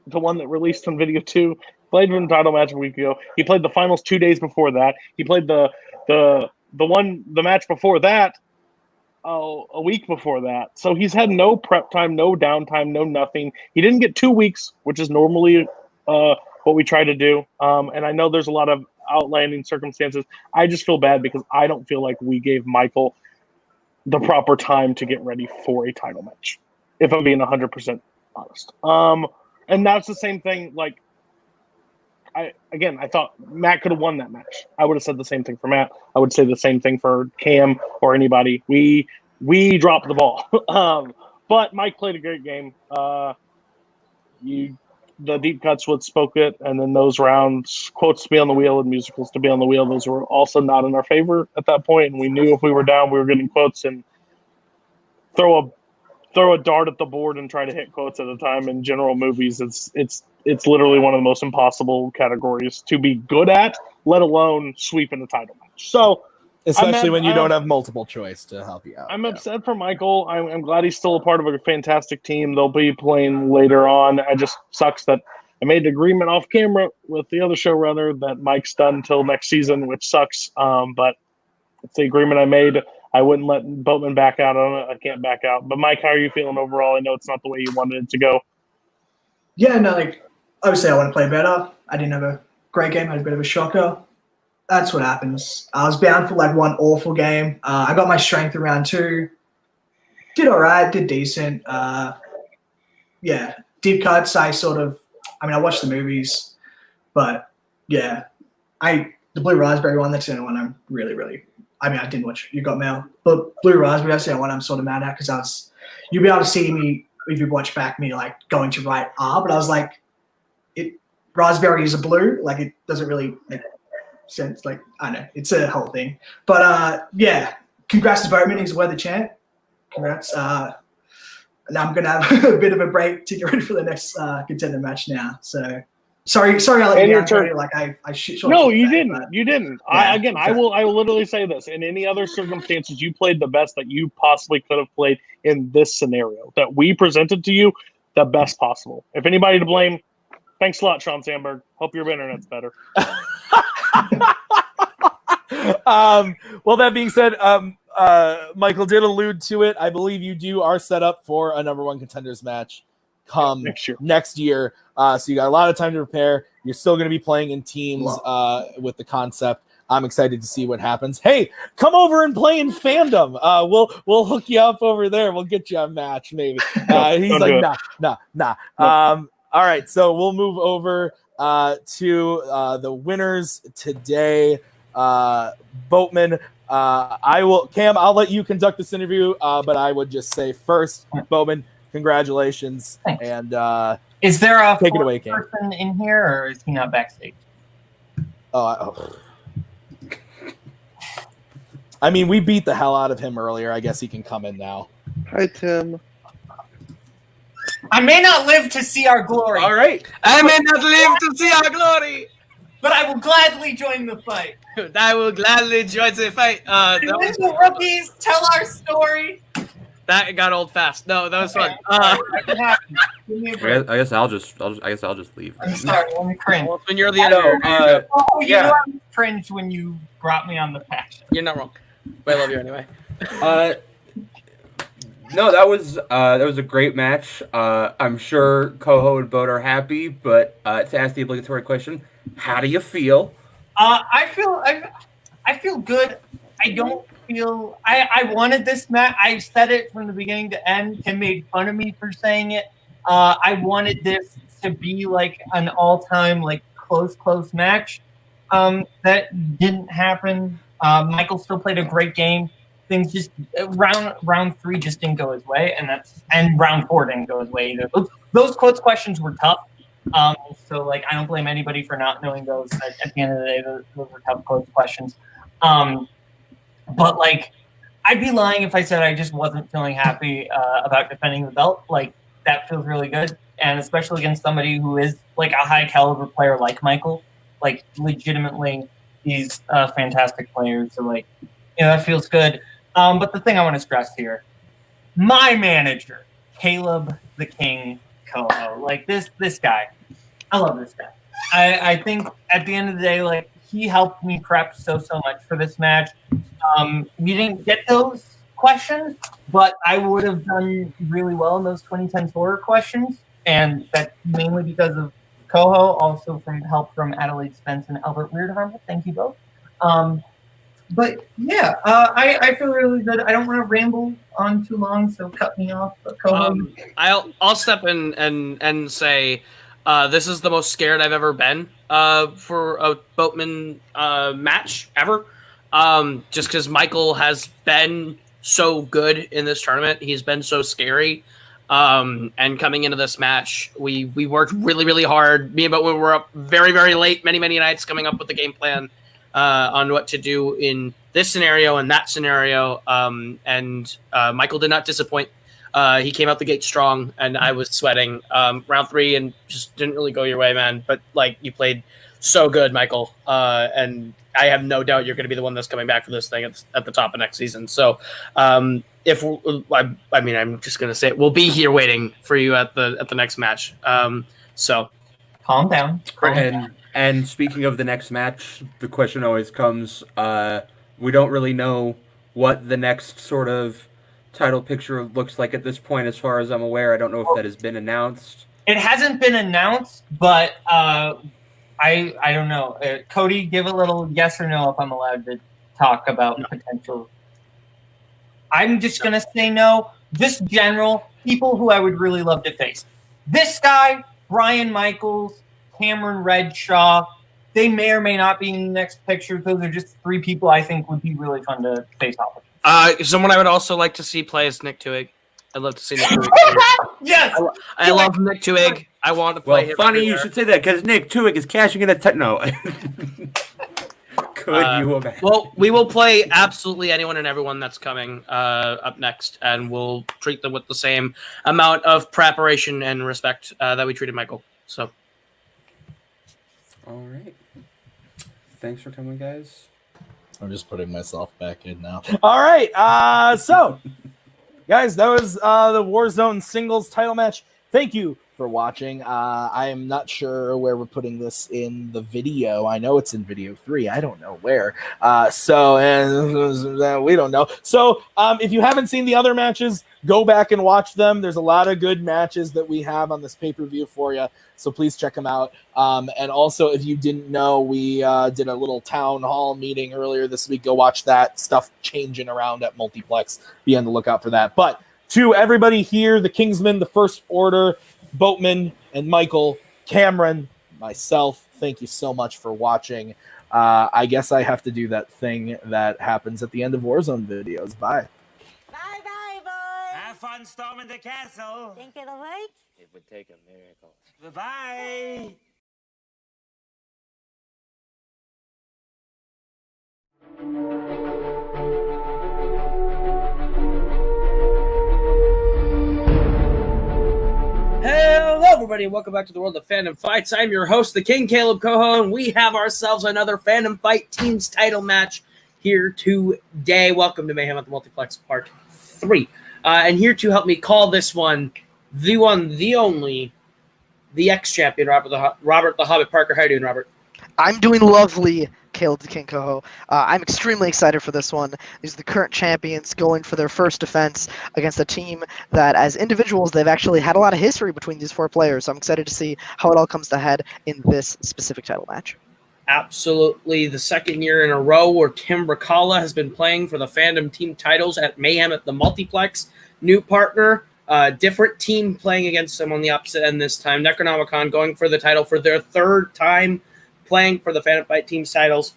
the one that released on video 2. Played for a title match a week ago. He played the finals 2 days before that. He played the match before that a week before that. So he's had no prep time, no downtime, no nothing. He didn't get 2 weeks, which is normally what we try to do. And I know there's a lot of outlanding circumstances. I just feel bad because I don't feel like we gave Michael the proper time to get ready for a title match, if I'm being 100% honest. And that's the same thing. I thought Matt could have won that match. I would have said the same thing for Matt. I would say the same thing for Cam or anybody. We dropped the ball. But Mike played a great game. The deep cuts what spoke it, and then those rounds, quotes to be on the wheel and musicals to be on the wheel, those were also not in our favor at that point. And we knew if we were down, we were getting quotes, and throw a dart at the board and try to hit quotes at a time in general movies. It's literally one of the most impossible categories to be good at, let alone sweep in a title match. So, especially when you don't have multiple choice to help you out. I'm upset for Michael. I'm glad he's still a part of a fantastic team. They'll be playing later on. It just sucks that I made an agreement off camera with the other showrunner that Mike's done until next season, which sucks. But it's the agreement I made. I wouldn't let Boatman back out on it. I can't back out. But Mike, how are you feeling overall? I know it's not the way you wanted it to go. Yeah, no, obviously I want to play better. I didn't have a great game. I had a bit of a shocker. That's what happens. I was bound for one awful game. I got my strength around 2. Did all right. Did decent. Yeah, deep cuts. I watched the movies, but yeah, the Blue Raspberry one. That's the only one I'm really. I didn't watch You Got Mail, but Blue Raspberry. That's the only one I'm sort of mad at because you'll be able to see me if you watch back me going to write R, but I was Raspberry is a blue. It doesn't really make sense. I know it's a whole thing, but yeah, congrats to Boatman. He's a weather champ. Congrats. Now I'm gonna have a bit of a break to get ready for the next contender match now. So sorry, I let you down. I shit. No, you didn't. You didn't. Yeah, I will literally say this. In any other circumstances, you played the best that you possibly could have played in this scenario that we presented to you, the best possible. If anybody to blame, thanks a lot, Sean Sandberg. Hope your internet's better. Well, that being said, Michael did allude to it. I believe you are set up for a number 1 contenders match come next year. So you got a lot of time to prepare. You're still going to be playing in teams with the concept. I'm excited to see what happens. Hey, come over and play in Fandom. We'll hook you up over there. We'll get you a match maybe. He's like, nah. All right, so we'll move over to the winners today. Boatman, Cam, I'll let you conduct this interview, but I would just say first, Boatman, congratulations. Thanks. And is there a take it away, Cam. person in here, or is he not backstage? I mean, we beat the hell out of him earlier. I guess he can come in now. Hi, Tim. I may not live to see our glory. All right. I may not live to see our glory. but I will gladly join the fight. I will gladly join the fight. The rookies, tell our story. That got old fast. No, that was fun. Give me a break. I guess I'll just leave. I'm sorry, let me cringe. When you're the editor, You know I cringed when you brought me on the patch. you're not wrong. But I love you anyway. No, that was a great match. I'm sure Koho and Boat are happy, but to ask the obligatory question, how do you feel? I feel good. I don't feel I wanted this match. I said it from the beginning to end. Tim made fun of me for saying it. I wanted this to be like an all-time like close match. That didn't happen. Michael still played a great game. Things just round 3 just didn't go his way, and round 4 didn't go his way either. Those quotes questions were tough. So like I don't blame anybody for not knowing those. At the end of the day, those were tough quotes questions. But like I'd be lying if I said I just wasn't feeling happy about defending the belt. Like that feels really good, and especially against somebody who is like a high caliber player like Michael. Like legitimately, he's a fantastic player. So like, that feels good. But the thing I want to stress here, my manager, Kaleb the King Koho, like this guy, I love this guy. I think at the end of the day, like he helped me prep so much for this match. We didn't get those questions, but I would have done really well in those 2010 horror questions, and that's mainly because of Koho, also from help from Adelaide Spence and Albert Weirdharmer. Thank you both. But yeah, I feel really good. I don't want to ramble on too long, so cut me off. I'll step in and say this is the most scared I've ever been for a Boatman match ever. Just because Michael has been so good in this tournament, he's been so scary. And coming into this match, we worked really hard. Me and Boatman were up very late, many nights, coming up with the game plan on what to do in this scenario and that scenario. And Michael did not disappoint. He came out the gate strong, and I was sweating. Round 3 and just didn't really go your way, man. But like you played so good, Michael, and I have no doubt you're going to be the one that's coming back for this thing at the top of next season. So I'm just going to say it. We'll be here waiting for you at the next match. So calm down. And speaking of the next match, the question always comes, we don't really know what the next sort of title picture looks like at this point, as far as I'm aware. I don't know if that has been announced. It hasn't been announced, but I don't know. Cody, give a little yes or no if I'm allowed to talk about potential. I'm just going to say no. Just general people who I would really love to face. This guy, Brian Michaels, Cameron Redshaw, they may or may not be in the next picture. Those are just 3 people I think would be really fun to face off with. Someone I would also like to see play is Nick Twig. I'd love to see Nick Twig. Yes! I love Nick Twig. I want to play him. Funny you should say that, because Nick Twig is cashing in a no. Could you imagine? Well, we will play absolutely anyone and everyone that's coming up next, and we'll treat them with the same amount of preparation and respect that we treated Michael. So, all right. Thanks for coming, guys. I'm just putting myself back in now. All right. So, guys, that was the Warzone singles title match. Thank you for watching. I am not sure where we're putting this in the video. I know it's in video 3. I don't know where. We don't know. So if you haven't seen the other matches, go back and watch them. There's a lot of good matches that we have on this pay-per-view for you. So please check them out. And also, if you didn't know, we did a little town hall meeting earlier this week. Go watch that. Stuff changing around at Multiplex. Be on the lookout for that. But to everybody here, the Kingsmen, the First Order, Boatman, and Michael, Cameron, myself, thank you so much for watching. I guess I have to do that thing that happens at the end of Warzone videos. Bye. Bye-bye, boys. Have fun storming the castle. Think it'll work? It would take a miracle. Bye-bye. Hello, everybody. everybody, and welcome back to the world of Fandom Fights. I'm your host, the King, Kaleb Koho, and we have ourselves another Fandom Fight Teams title match here today. Welcome to Mayhem at the Multiplex Part 3. And here to help me call this one, the only, the ex-champion, Robert the Hobbit Parker. How are you doing, Robert? I'm doing lovely, Kaleb the King Koho. I'm extremely excited for this one. These are the current champions going for their first defense against a team that, as individuals, they've actually had a lot of history between these four players. So I'm excited to see how it all comes to head in this specific title match. Absolutely. The second year in a row where Brzakala has been playing for the Fandom team titles at Mayhem at the Multiplex. New partner, different team playing against them on the opposite end this time. Necronomicon going for the title for their third time playing for the Fandom Fight Teams titles.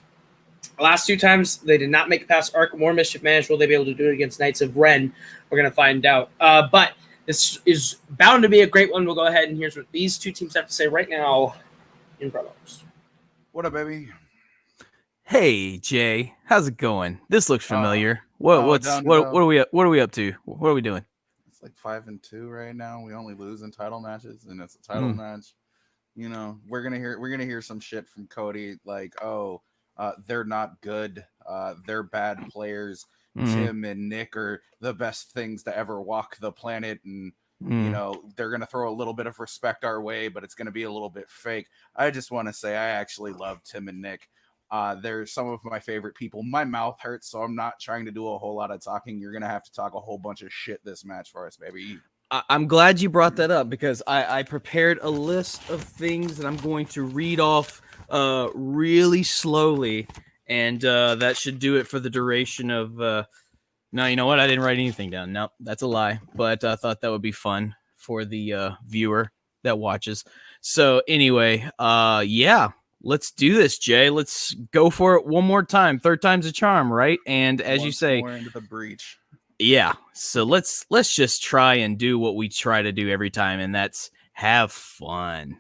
The last two times, they did not make it past Arkham or Mischief Managed. Will they be able to do it against Knights of Ren? We're going to find out. But this is bound to be a great one. We'll go ahead and here's what these two teams have to say right now in promos. What up, baby? Hey, Jay. How's it going? This looks familiar. What are we up to? What are we doing? It's like 5-2 right now. We only lose in title matches, and it's a title match. You know, we're gonna hear some shit from Cody like, they're not good. They're bad players. Tim and Nick are the best things to ever walk the planet, and you know, they're gonna throw a little bit of respect our way, but it's gonna be a little bit fake. I just want to say I actually love Tim and Nick. They're some of my favorite people. My mouth hurts, so I'm not trying to do a whole lot of talking. You're gonna have to talk a whole bunch of shit this match for us, baby. I'm glad you brought that up because I prepared a list of things that I'm going to read off really slowly, and that should do it for the duration of no, you know what? I didn't write anything down. No, that's a lie, but I thought that would be fun for the viewer that watches. So anyway, yeah, let's do this, Jay. Let's go for it one more time. Third time's a charm, right? And as you say, more into the breach. Yeah, so let's just try and do what we try to do every time, and that's have fun.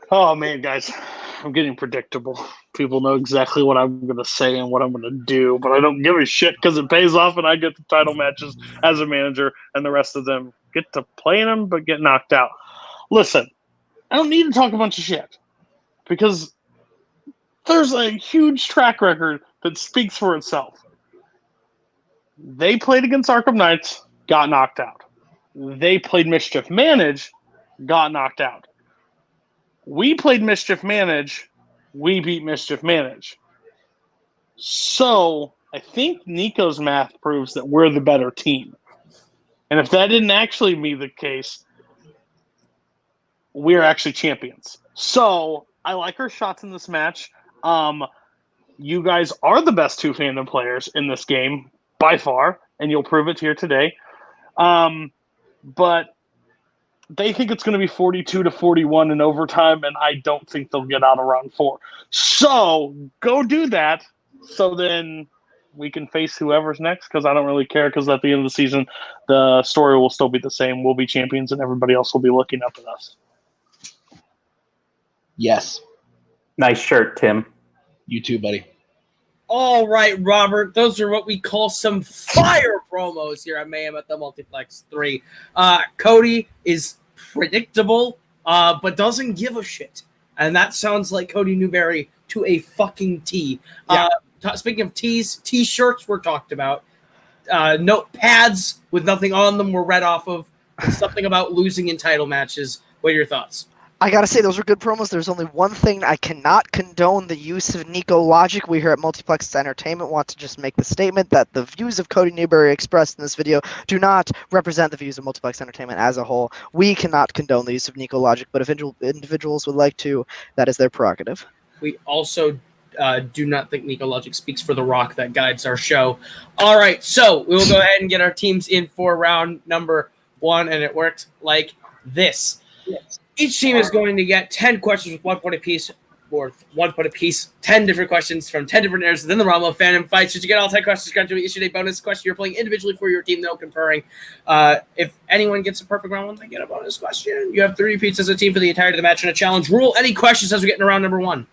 Oh man, guys, I'm getting predictable. People know exactly what I'm going to say and what I'm going to do, but I don't give a shit because it pays off, and I get the title matches as a manager, and the rest of them get to play in them but get knocked out. Listen, I don't need to talk a bunch of shit because there's a huge track record that speaks for itself. They played against Arkham Knights, got knocked out. They played Mischief Manage, got knocked out. We played Mischief Manage, we beat Mischief Manage. So I think Nico's math proves that we're the better team. And if that didn't actually be the case, we're actually champions. So I like our shots in this match. You guys are the best two Fandom players in this game. By far, and you'll prove it here today. But they think it's going to be 42-41 in overtime, and I don't think they'll get out of round 4. So go do that, so then we can face whoever's next, because I don't really care, because at the end of the season, the story will still be the same. We'll be champions, and everybody else will be looking up at us. Yes. Nice shirt, Tim. You too, buddy. All right, Robert. Those are what we call some fire promos here at Mayhem at the Multiplex 3. Cody is predictable, but doesn't give a shit. And that sounds like Cody Newberry to a fucking T. Yeah. Speaking of T's, T-shirts were talked about. Notepads with nothing on them were read off of. Something about losing in title matches. What are your thoughts? I gotta say, those were good promos. There's only one thing I cannot condone: the use of Nico logic. We here at Multiplex Entertainment want to just make the statement that the views of Cody Newberry expressed in this video do not represent the views of Multiplex Entertainment as a whole. We cannot condone the use of Nico logic, but if individuals would like to, that is their prerogative. We also do not think Nico logic speaks for the rock that guides our show. All right, so we will go ahead and get our teams in for round number 1, and it worked like this. Yes. Each team is going to get 10 questions with 1 point apiece, or 1 point apiece, 10 different questions from 10 different areas within the realm of Fandom Fights. Should you get all 10 questions, you're going to issue a bonus question. You're playing individually for your team, no comparing. If anyone gets a perfect round 1, they get a bonus question. You have 3 repeats as a team for the entirety of the match and a challenge. Rule any questions as we get into round number 1.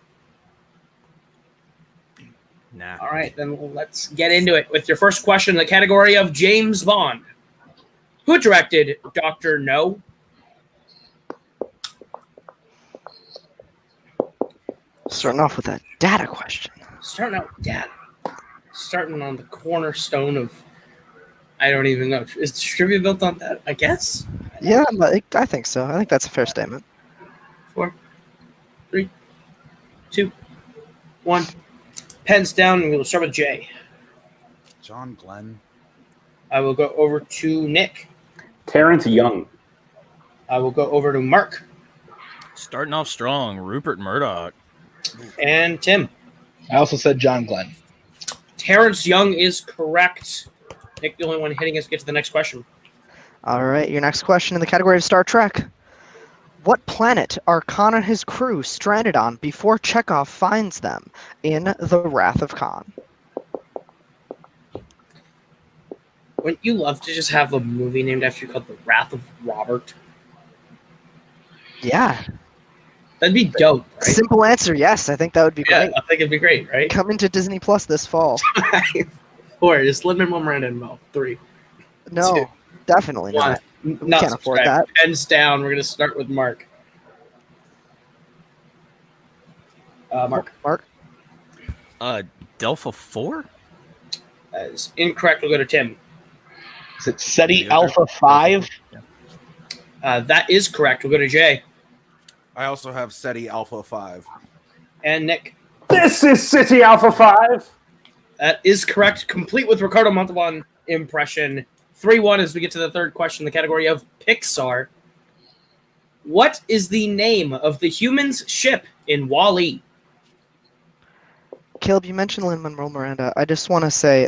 Nah. All right, then let's get into it with your first question in the category of James Bond. Who directed Dr. No? Starting off with a data question. Starting out with data. Starting on the cornerstone of, I don't even know. Is trivia built on that? I guess. Yeah, I think so. I think that's a fair statement. 4, 3, 2, 1. Pens down, and we'll start with Jay. John Glenn. I will go over to Nick. Terrence Young. I will go over to Mark. Starting off strong, Rupert Murdoch. And Tim. I also said John Glenn. Terrence Young is correct. Nick, the only one hitting us. Get to the next question. All right, your next question in the category of Star Trek. What planet are Khan and his crew stranded on before Chekhov finds them in The Wrath of Khan? Wouldn't you love to just have a movie named after you called The Wrath of Robert? Yeah. That'd be dope, right? Simple answer, yes. I think that would be great. I think it'd be great, right? Coming to Disney Plus this fall. 4, just Lin-Manuel Miranda and Mel. 3. No, 2, definitely 1. not. We can't afford that. Pens down. We're going to start with Mark. Mark. Delpha 4? That is incorrect. We'll go to Tim. Is it SETI Alpha 5? That is correct. We'll go to Jay. I also have SETI Alpha 5. And Nick. This is City Alpha 5. That is correct. Complete with Ricardo Montalban impression. 3-1 as we get to the third question in the category of Pixar. What is the name of the human's ship in WALL-E? Caleb, you mentioned Lin-Manuel Miranda. I just want to say,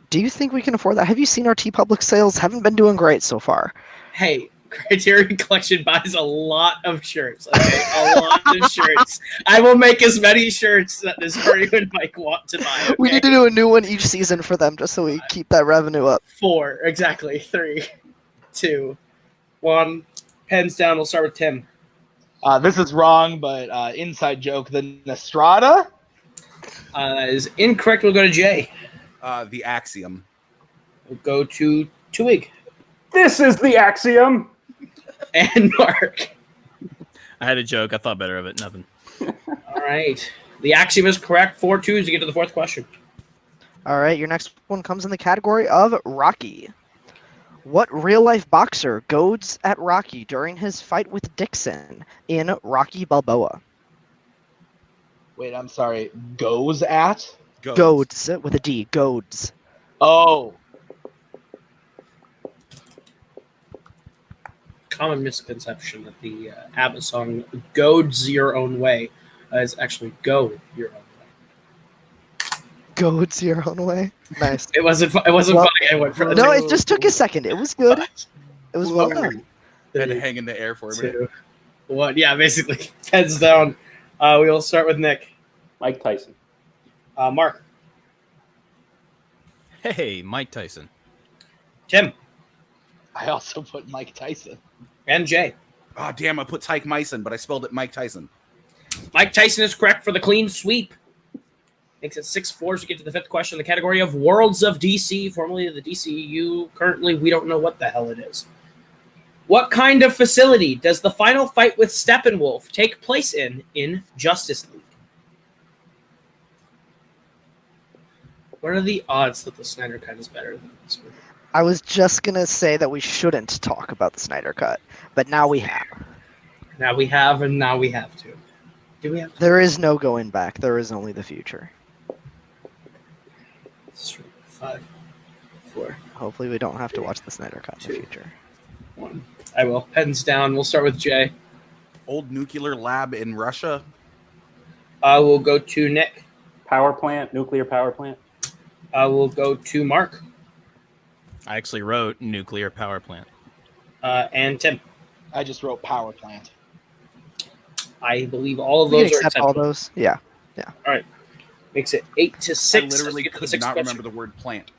do you think we can afford that? Have you seen our T-Public sales? Haven't been doing great so far. Hey, Criterion Collection buys a lot of shirts. Okay, a lot of shirts. I will make as many shirts as Harry and Mike want to buy. Okay? We need to do a new one each season for them just so we keep that revenue up. 4, exactly. 3, 2, 1. Pens down. We'll start with Tim. This is wrong, but inside joke. The Nostrada? That is incorrect. We'll go to Jay. The Axiom. We'll go to Twig. This is the Axiom. And Mark. I had a joke. I thought better of it. Nothing. All right. The Axiom is correct. 4-2 as you get to the fourth question. All right, your next one comes in the category of Rocky. What real-life boxer goads at Rocky during his fight with Dixon in Rocky Balboa? Wait, I'm sorry. Goes at? Goads with a D. Goads. Oh. Common misconception that the ABBA song "Goads Your Own Way" is actually "Go Your Own Way." Goads your own way. Nice. It wasn't. It wasn't funny. I went for the no. It just took a second. It was good. It was well done. Had to hang in the air for a minute. 2, 1. Yeah, basically. Heads down. We will start with Nick. Mike Tyson. Mark. Hey, Mike Tyson. Tim. I also put Mike Tyson. And Jay. Oh, damn, I put Tyke Myson, but I spelled it Mike Tyson. Mike Tyson is correct for the clean sweep. Makes it 6-4 as we get to the fifth question in the category of Worlds of DC, formerly the DCU. Currently, we don't know what the hell it is. What kind of facility does the final fight with Steppenwolf take place in Justice League? What are the odds that the Snyder Cut is better than this one? I was just going to say that we shouldn't talk about the Snyder Cut, but now we have. Now we have, and now we have to. Do we have to? There is no going back. There is only the future. 3, 5, 4. Hopefully we don't have to watch the Snyder Cut in the 2, future. 1. I will. Pens down. We'll start with Jay. Old nuclear lab in Russia. I will go to Nick. Power plant, nuclear power plant. I will go to Mark. I actually wrote nuclear power plant. And Tim. I just wrote power plant. I believe all of We those can are accept all acceptable. those. Yeah. All right. Makes it 8-6. I literally Let's get to the could sixth not question. remember the word plant.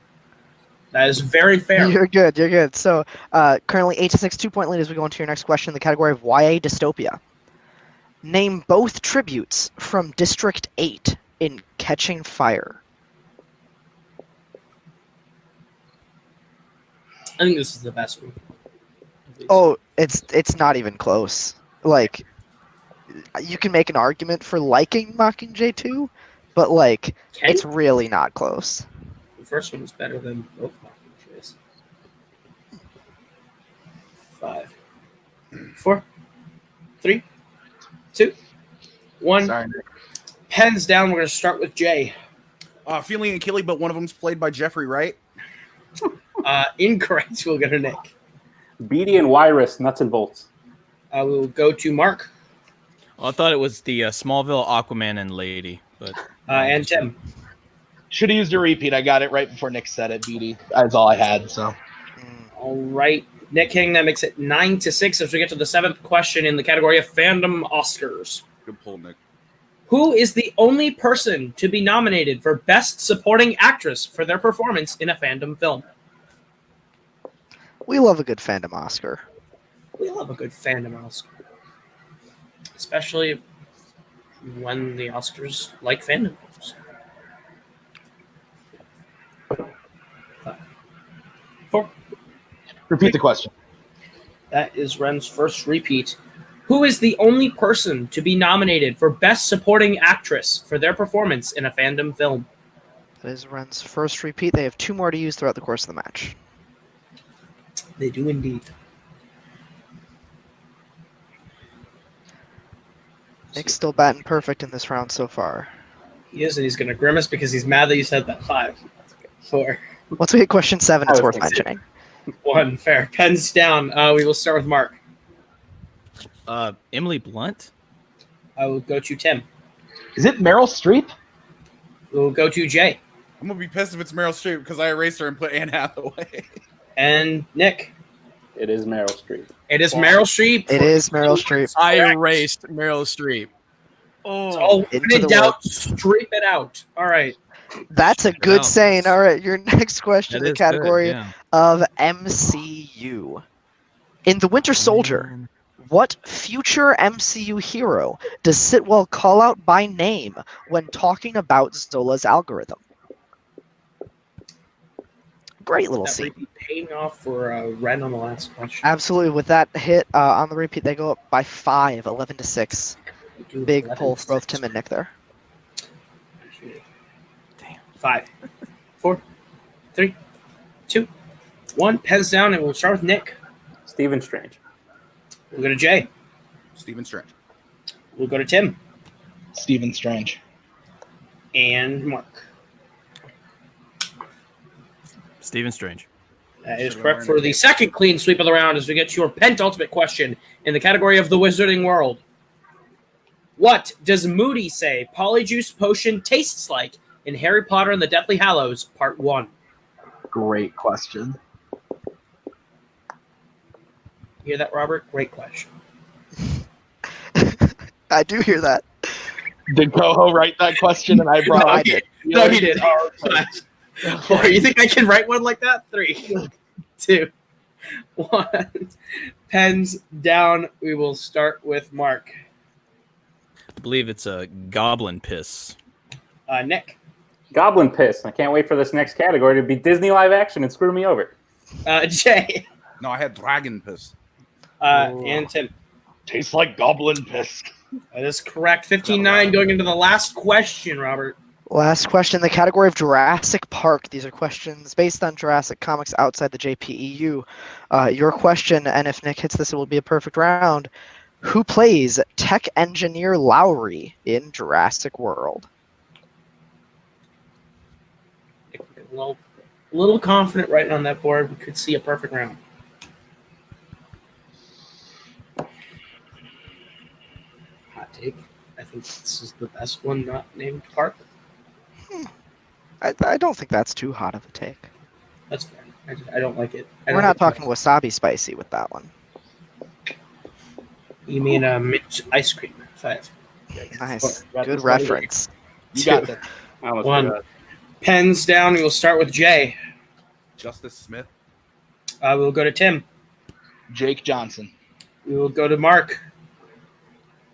That is very fair. You're good. You're good. So currently 8-6, 2-point lead as we go into your next question in the category of YA dystopia. Name both tributes from District 8 in Catching Fire. I think this is the best one. Oh, it's not even close. Like, you can make an argument for liking Mockingjay 2, but like Can it's you? really not close. The first one was better than both Mockingjays. 5, 4, 3, 2, 1. Sorry. Pens down. We're going to start with Jay. Feeling Achilles, but one of them's played by Jeffrey Wright. Incorrect. We'll go to Nick. Beatty and Wirus, nuts and bolts. We'll go to Mark. Well, I thought it was the Smallville Aquaman and Lady, but And Tim. Should have used a repeat. I got it right before Nick said it, BD. That's all I had, so. All right. Nick King, that makes it 9-6 as we get to the 7th question in the category of Fandom Oscars. Good pull, Nick. Who is the only person to be nominated for Best Supporting Actress for their performance in a fandom film? We love a good fandom Oscar. We love a good fandom Oscar. Especially when the Oscars like fandom films. 5, 4. Repeat the question. That is Ren's first repeat. Who is the only person to be nominated for Best Supporting Actress for their performance in a fandom film? That is Ren's first repeat. They have 2 more to use throughout the course of the match. They do indeed. Nick's still batting perfect in this round so far. He is, and he's going to grimace because he's mad that you said that. 5, 4, Once we hit question 7, it's worth mentioning. 1. Fair. Pens down. We will start with Mark. Emily Blunt? I will go to Tim. Is it Meryl Streep? We'll go to Jay. I'm gonna be pissed if it's Meryl Streep because I erased her and put Anne Hathaway. And Nick. It is Meryl Streep. It is Meryl Streep. It is Meryl Streep. I erased Meryl Streep. Oh, when in doubt, Streep it out. All right. That's a good saying. All right, your next question in the category yeah. of MCU. In The Winter Soldier, what future MCU hero does Sitwell call out by name when talking about Zola's algorithm? Great little scene. Paying off for Ren on the last question. Absolutely. With that hit on the repeat, they go up by 5, 11-6. Big pull for both Tim and Nick there. 5, 4, 3, 2, 1. Pens down, and we'll start with Nick. Stephen Strange. We'll go to Jay. Stephen Strange. We'll go to Tim. Stephen Strange. And Mark. Stephen Strange. That is correct for the second clean sweep of the round as we get to your penultimate question in the category of the Wizarding World. What does Moody say Polyjuice Potion tastes like in Harry Potter and the Deathly Hallows Part 1? Great question. Hear that, Robert? Great question. I do hear that. Did Koho write that question and I brought No, it? I did. No, he did. Oh, you think I can write one like that? 3, 2, 1. Pens down. We will start with Mark. I believe it's a goblin piss. Nick. Goblin piss. I can't wait for this next category to be Disney live action and screw me over. Jay. No, I had dragon piss. And Tim. Tastes like goblin piss. That is correct. 15-9 going into the last question, Robert. Last question in the category of Jurassic Park. These are questions based on Jurassic comics outside the JPEU. Your question, and if Nick hits this, it will be a perfect round. Who plays tech engineer Lowry in Jurassic World? A little confident writing on that board. We could see a perfect round. Hot take. I think this is the best one not named Park. I don't think that's too hot of a take. That's fair. I don't like it. We're not talking wasabi spicy with that one. You mean mint ice cream? 5. Nice. Good reference. You got that. 1. Pens down. We will start with Jay. Justice Smith. We'll go to Tim. Jake Johnson. We will go to Mark.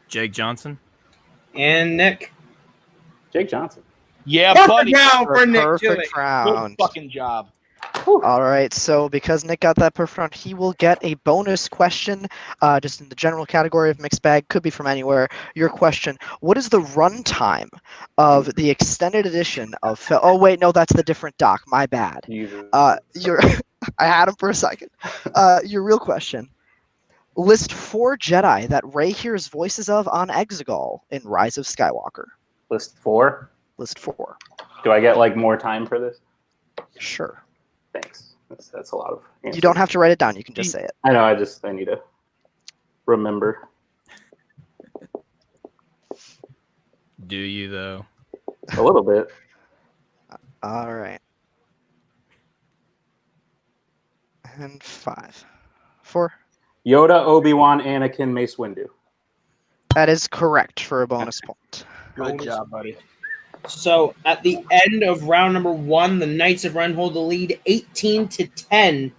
Jake Johnson. And Nick. Jake Johnson. Yeah, perfect buddy. round for Nick. Perfect round. Good fucking job. All right, so because Nick got that perfect round, he will get a bonus question, just in the general category of mixed bag, could be from anywhere. Your question: what is the runtime of the extended edition of? Oh wait, no, that's the different doc. My bad. Jesus. Your I had him for a second. Your real question: list 4 Jedi that Rey hears voices of on Exegol in Rise of Skywalker. List 4. List 4. Do I get like more time for this? Sure. Thanks. That's a lot of answers. You don't have to write it down. You can just say it. I know. I need to remember. Do you though? A little bit. All right. And 5, 4. Yoda, Obi-Wan, Anakin, Mace Windu. That is correct for a bonus point. Good job, buddy. So at the end of round number 1, the Knights of Ren hold the lead 18-10.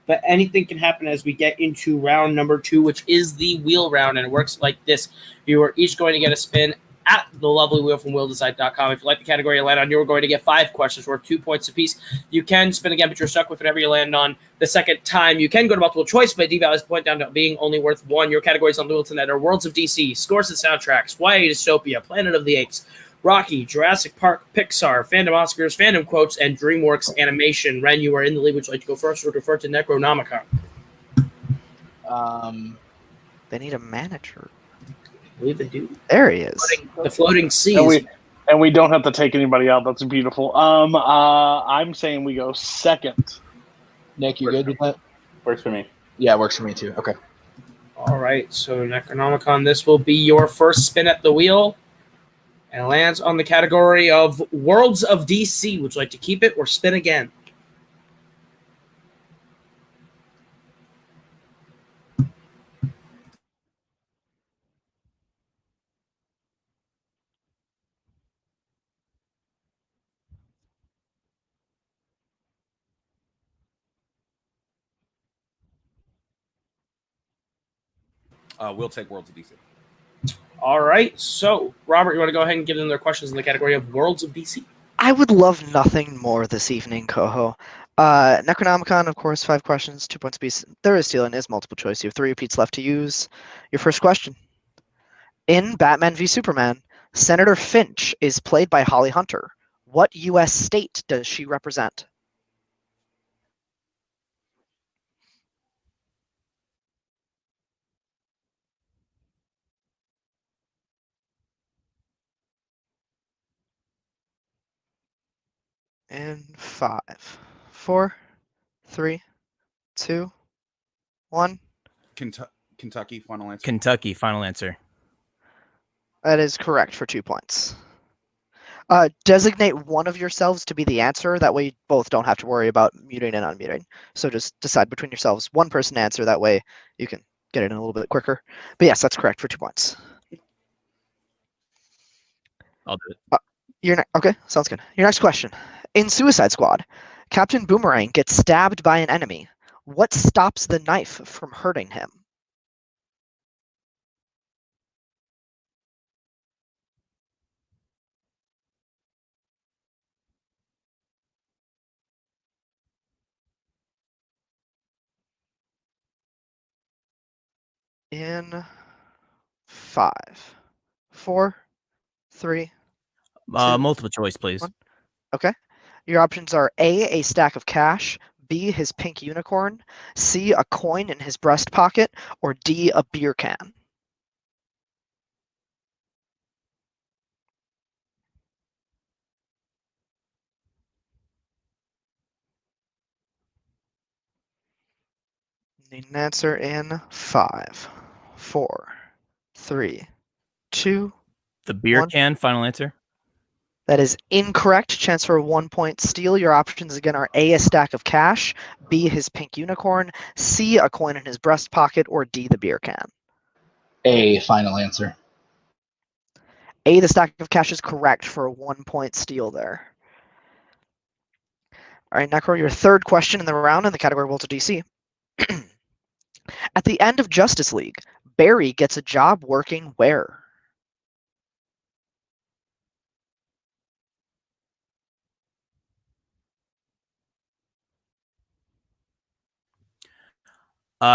But anything can happen as we get into round number 2, which is the wheel round, and it works like this. You are each going to get a spin at the lovely wheel from wheeldecide.com. If you like the category you land on, you're going to get 5 questions worth 2 points apiece. You can spin again, but you're stuck with whatever you land on the second time. You can go to multiple choice, but devalues the point down to being only worth 1. Your categories on Littleton are Worlds of DC, Scores and Soundtracks, YA Dystopia, Planet of the Apes, Rocky, Jurassic Park, Pixar, Fandom Oscars, Fandom Quotes, and DreamWorks Animation. Ren, you are in the lead. Would you like to go first or defer to Necronomicon? They need a manager. I believe they do. There he is. The floating seas. And we don't have to take anybody out. That's beautiful. I'm saying we go second. Nick, you good with that? Works for me. Yeah, works for me too. Okay. All right, so Necronomicon, this will be your first spin at the wheel. And it lands on the category of Worlds of DC. Would you like to keep it or spin again? We'll take Worlds of DC. All right, so Robert, you want to go ahead and give them their questions in the category of Worlds of DC? I would love nothing more this evening, Koho. Necronomicon, of course, 5 questions, 2 points apiece. There is stealing, is multiple choice. You have 3 repeats left to use. Your first question. In Batman v Superman, Senator Finch is played by Holly Hunter. What U.S. state does she represent? In 5, 4, 3, 2, 1. Kentucky, final answer. Kentucky, final answer. That is correct for 2 points. Designate one of yourselves to be the answer. That way you both don't have to worry about muting and unmuting. So just decide between yourselves. One person answer. That way you can get it in a little bit quicker. But yes, that's correct for 2 points. I'll do it. Okay, sounds good. Your next question. In Suicide Squad, Captain Boomerang gets stabbed by an enemy. What stops the knife from hurting him? In 5, 4, 3, 2, multiple choice, please. 1. Okay. Your options are A, a stack of cash, B, his pink unicorn, C, a coin in his breast pocket, or D, a beer can. Need an answer in 5, 4, 3, 2. The beer 1. can, final answer. That is incorrect. Chance for a 1 point steal. Your options again are A, a stack of cash, B, his pink unicorn, C, a coin in his breast pocket, or D, the beer can. A, final answer. A, the stack of cash is correct for a 1 point steal there. All right, Necro, your third question in the round in the category Worlds of DC. At the end of Justice League, Barry gets a job working where?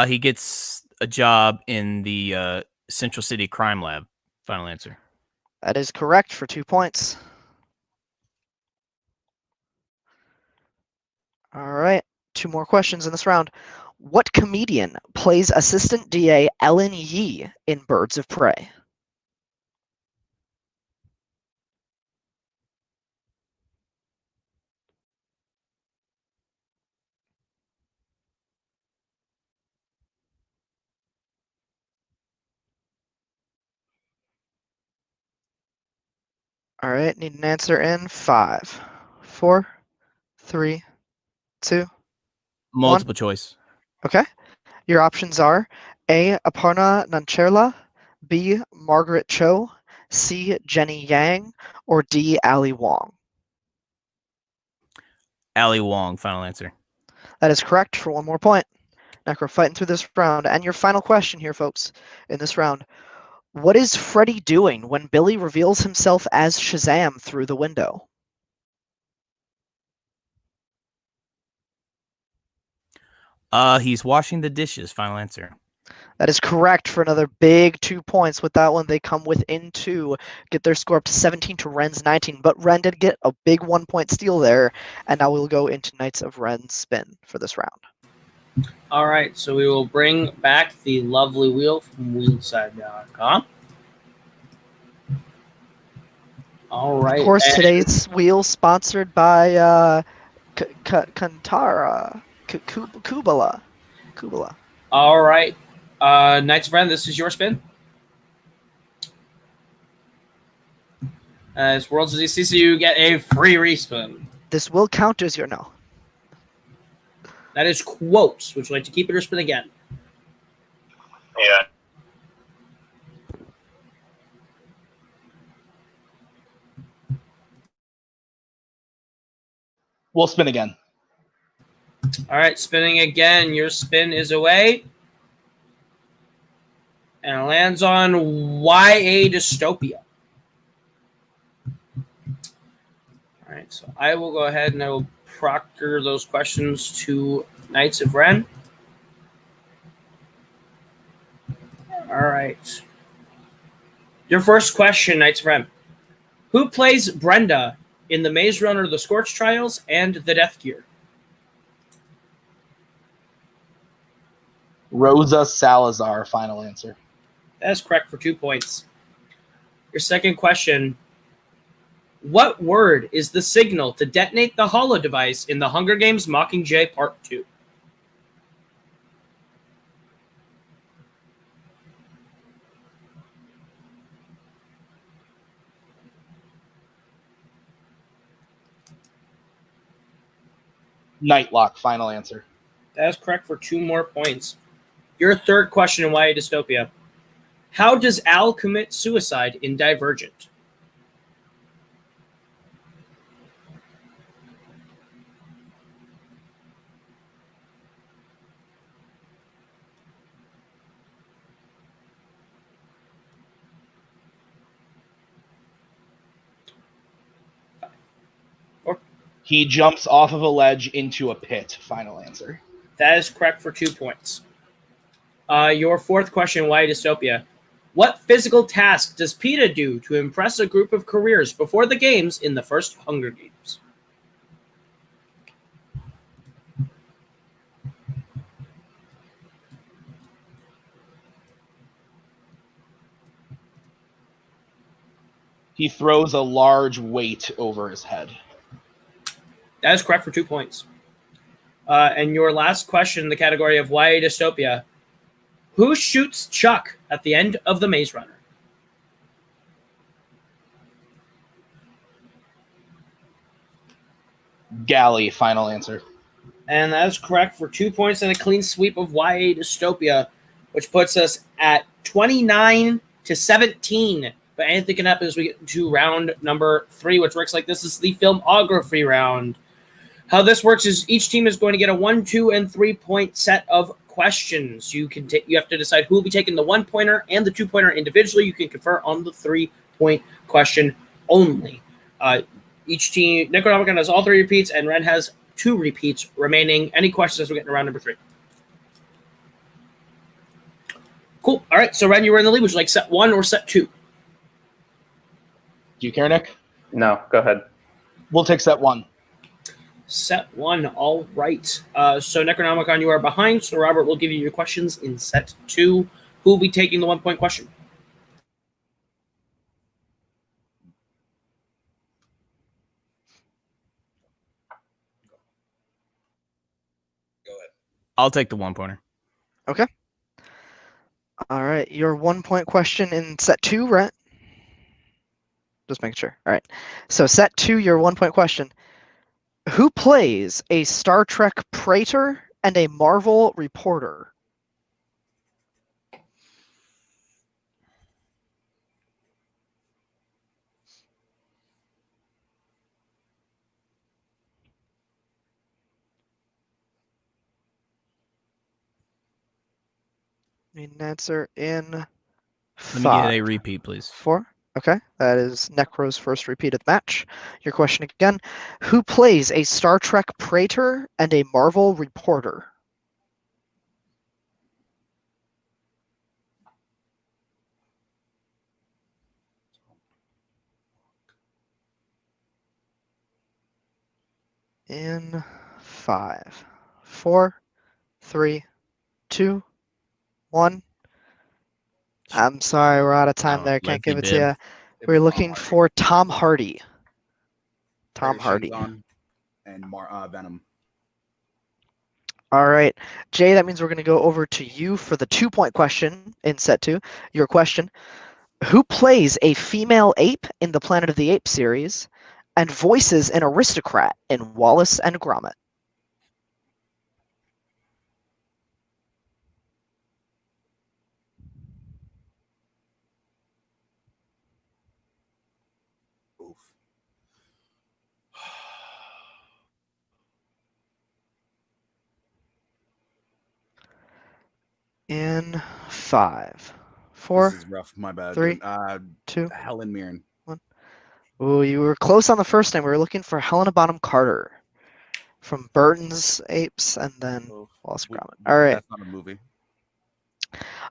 He gets a job in the Central City Crime Lab. Final answer. That is correct for 2 points. All right, 2 more questions in this round. What comedian plays Assistant DA Ellen Yee in Birds of Prey? All right, need an answer in 5, 4, 3, 2, Multiple choice. Okay. Your options are A. Aparna Nancherla, B. Margaret Cho, C. Jenny Yang, or D. Ali Wong. Ali Wong. Final answer. That is correct for 1 more point. Necro fighting through this round. And your final question here, folks, in this round. What is Freddy doing when Billy reveals himself as Shazam through the window? He's washing the dishes. Final answer. That is correct for another big 2 points. With that one, they come within 2, get their score up to 17 to Ren's 19. But Ren did get a big 1 point steal there. And now we'll go into Knights of Ren's spin for this round. All right, so we will bring back the lovely wheel from wheelside.com. All right. Of course, today's wheel sponsored by Kantara Kubala. All right. Knights of Ren, this is your spin. As Worlds of DCC, you get a free respin. This will count as your no. That is quotes. Would you like to keep it or spin again? Yeah. We'll spin again. All right, spinning again. Your spin is away. And it lands on YA Dystopia. All right, so I will go ahead and I will proctor those questions to Knights of Ren. All right. Your first question, Knights of Ren. Who plays Brenda in the Maze Runner, The Scorch Trials, and The Death Gear? Rosa Salazar. Final answer. That's correct for 2 points. Your second question. What word is the signal to detonate the holo device in the Hunger Games Mockingjay Part 2? Nightlock. Final answer. That is correct for 2 more points. Your third question in YA Dystopia. How does Al commit suicide in Divergent? He jumps off of a ledge into a pit. Final answer. That is correct for 2 points. Your fourth question, YA Dystopia. What physical task does PETA do to impress a group of careers before the games in the first Hunger Games? He throws a large weight over his head. That is correct for 2 points. And your last question in the category of YA Dystopia. Who shoots Chuck at the end of The Maze Runner? Galley. Final answer. And that is correct for 2 points and a clean sweep of YA Dystopia, which puts us at 29 to 17. But anything can happen as we get to round number 3, which works like this. This is the Filmography Round. How this works is each team is going to get a 1, 2, and 3 point set of questions. You have to decide who will be taking the 1 pointer and the 2 pointer individually. You can confer on the 3 point question only. Each team, Necronomicon has all 3 repeats, and Ren has 2 repeats remaining. Any questions as we get into round number 3? Cool. All right. So, Ren, you were in the lead. Would you like set 1 or set 2? Do you care, Nick? No, go ahead. We'll take set 1. Set 1. All right. So, Necronomicon, you are behind. So, Robert will give you your questions in set 2. Who will be taking the 1-point question? I'll take the 1-pointer. Okay. All right. Your 1-point question in set 2, right? Just making sure. All right. So set 2, your 1-point question. Who plays a Star Trek praetor and a Marvel reporter? Need an answer in 5. Let me get a repeat, please. 4. Okay, that is Necro's first repeat of the match. Your question again. Who plays a Star Trek praetor and a Marvel reporter? In 5, 4, 3, 2, 1. I'm sorry, we're out of time there. Can't give it to you. We're looking for Tom Hardy. Tom Hardy. And Venom. All right. Jay, that means we're going to go over to you for the 2-point question in set 2. Your question. Who plays a female ape in the Planet of the Apes series and voices an aristocrat in Wallace and Gromit? In 5, 4. This is rough. My bad. 3, dude. 2. Helen Mirren. 1. Oh, you were close on the first name. We were looking for Helena Bonham Carter from Burton's Apes and then Wallace and Gromit. All right. That's not a movie.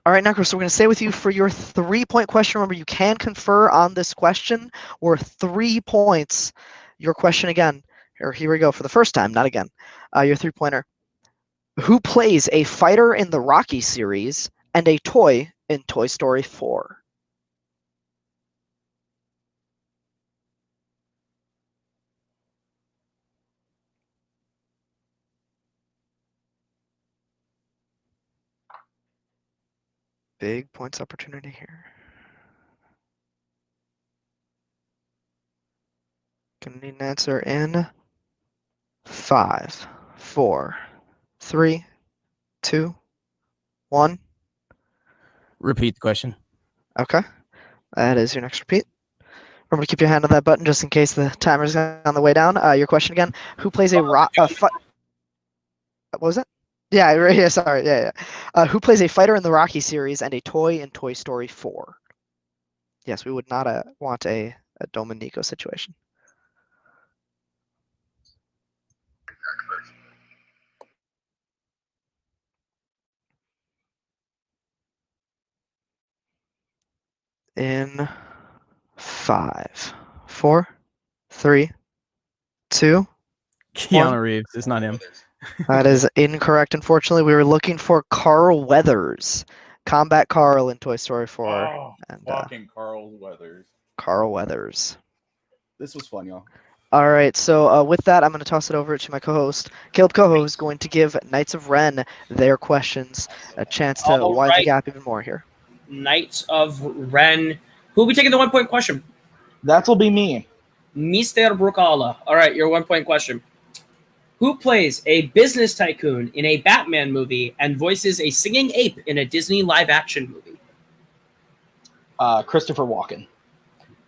All right, Necro, so we're going to stay with you for your 3-point question. Remember, you can confer on this question. We're 3 points. Your question again. Here we go for the first time, not again. Your 3-pointer. Who plays a fighter in the Rocky series and a toy in Toy Story 4? Big points opportunity here. Gonna need an answer in 5, 4, 3, 2, 1. Repeat the question. Okay. That is your next repeat. Remember to keep your hand on that button just in case the timer's on the way down. Your question again. Who plays a what was that? Yeah, sorry. Yeah. Who plays a fighter in the Rocky series and a toy in Toy Story 4? Yes, we would not want a Dominico situation. In 5, 4, 3, 2, Keanu Reeves. It's not him. That is incorrect. Unfortunately, we were looking for Carl Weathers, Combat Carl in Toy Story 4. Oh, fucking Carl Weathers. Carl Weathers. This was fun, y'all. All right, so with that, I'm going to toss it over to my co-host, Kaleb Koho, who's going to give Knights of Ren their questions, a chance to widen the gap even more here. Knights of Ren. Who will be taking the 1-point question? That'll be me. Mr. Brzakala. All right, your 1-point question. Who plays a business tycoon in a Batman movie and voices a singing ape in a Disney live-action movie? Christopher Walken.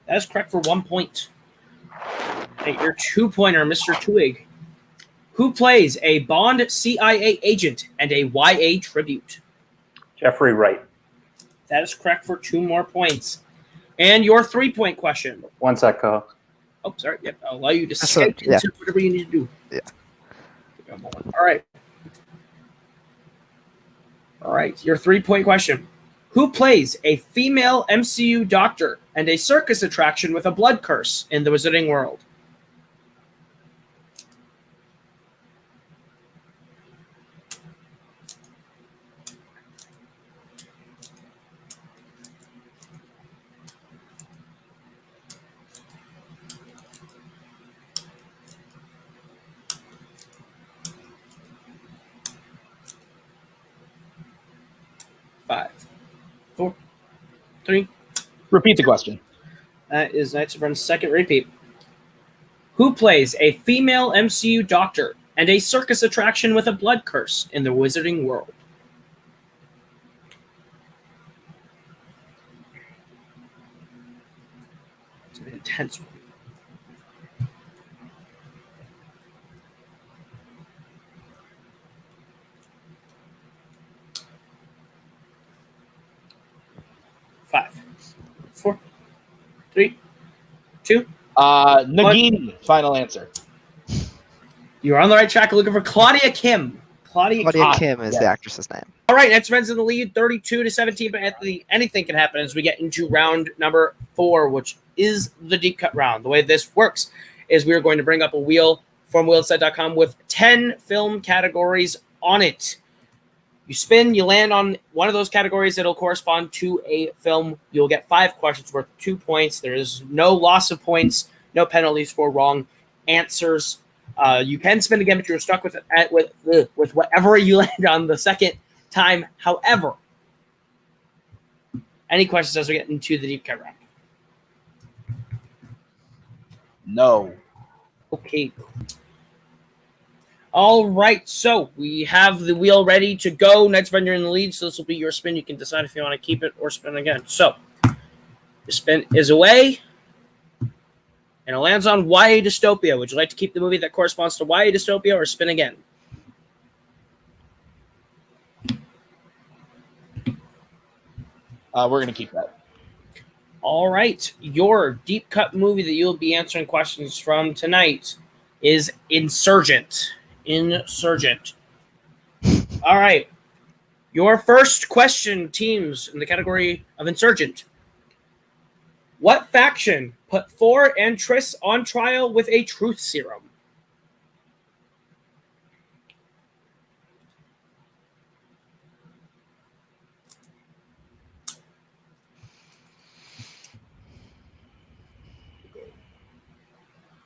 That is correct for 1 point. Okay, your 2-pointer, Mr. Twig. Who plays a Bond CIA agent and a YA tribute? Jeffrey Wright. That is correct for 2 more points. And your 3-point question. 1 sec, Koho. Oh, sorry. Yep, I'll allow you to skip into whatever you need to do. Yeah. All right. All right. Your 3-point question. Who plays a female MCU doctor and a circus attraction with a blood curse in the Wizarding World? Five, 4, 3. Repeat the question. That is Knights of Ren's second repeat. Who plays a female MCU doctor and a circus attraction with a blood curse in the Wizarding World? It's an intense one. Five, 4, 3, 2. Nagini, final answer. You're on the right track looking for Claudia Kim. Claudia Kim is the actress's name. All right, Nets Reds in the lead, 32-17. But Anthony, anything can happen as we get into round number 4, which is the deep cut round. The way this works is we are going to bring up a wheel from wheelset.com with 10 film categories on it. You spin, you land on one of those categories that'll correspond to a film. You'll get 5 questions worth 2 points. There is no loss of points, no penalties for wrong answers. You can spin again, but you're stuck with whatever you land on the second time. However, any questions as we get into the deep cut round? No. Okay. All right, so we have the wheel ready to go. Next vendor in the lead, so this will be your spin. You can decide if you want to keep it or spin again. So, the spin is away, and it lands on YA Dystopia. Would you like to keep the movie that corresponds to YA Dystopia or spin again? We're going to keep that. All right, your deep cut movie that you'll be answering questions from tonight is Insurgent. Insurgent. All right. Your first question, teams, in the category of Insurgent. What faction put Thor and Triss on trial with a truth serum?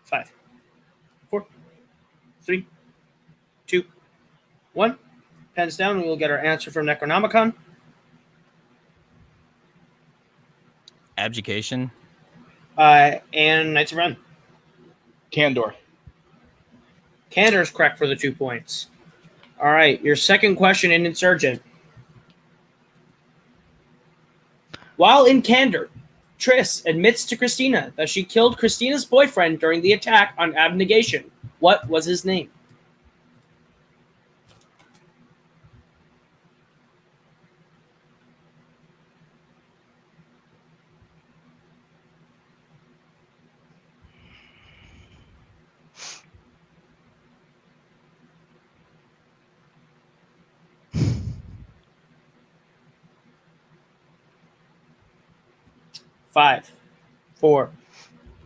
Five, 4, 3, 2, 1. Pens down, and we'll get our answer from Necronomicon. Abjuration. And Knights of Ren. Candor. Candor is correct for the 2 points. All right, your second question in Insurgent. While in Candor, Triss admits to Christina that she killed Christina's boyfriend during the attack on Abnegation. What was his name? Five, 4,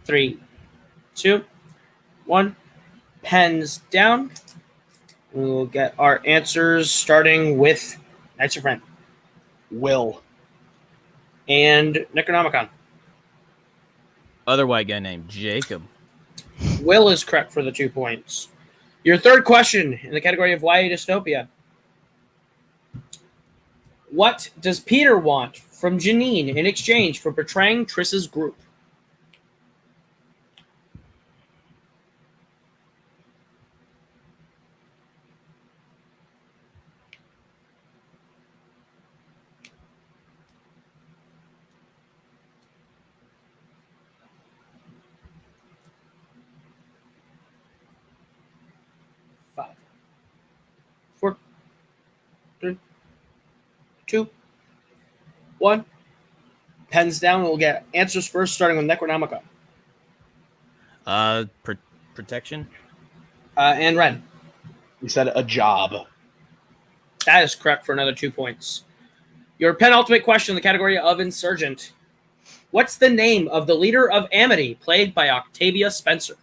3, 2, 1. Pens down. We will get our answers starting with Knights of Ren. Will. And Necronomicon. Other white guy named Jacob. Will is correct for the 2 points. Your third question in the category of YA Dystopia. What does Peter want from Janine in exchange for betraying Triss's group? Five, 4, 3, 2, 1. Pens down. We'll get answers first, starting with Necronomicon. Protection. And Ren. We said a job. That is correct for another 2 points. Your penultimate question in the category of Insurgent. What's the name of the leader of Amity, played by Octavia Spencer?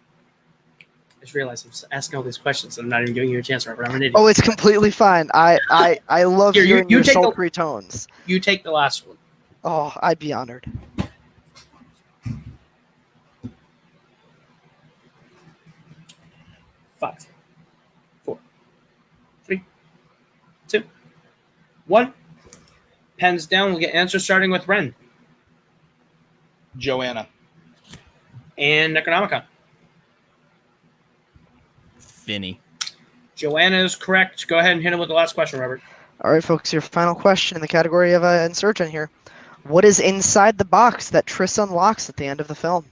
I just realized I'm asking all these questions and I'm not even giving you a chance, Robert. I'm an idiot. Oh, it's completely fine. I love Here, hearing you your take the- sultry tones. You take the last one. Oh, I'd be honored. Five, 4, 3, 2, 1. Pens down. We'll get answers starting with Ren Joanna. and Necronomicon. Finny. Joanna is correct. Go ahead and hit him with the last question, Robert. All right, folks, your final question in the category of Insurgent here. What is inside the box that Triss unlocks at the end of the film?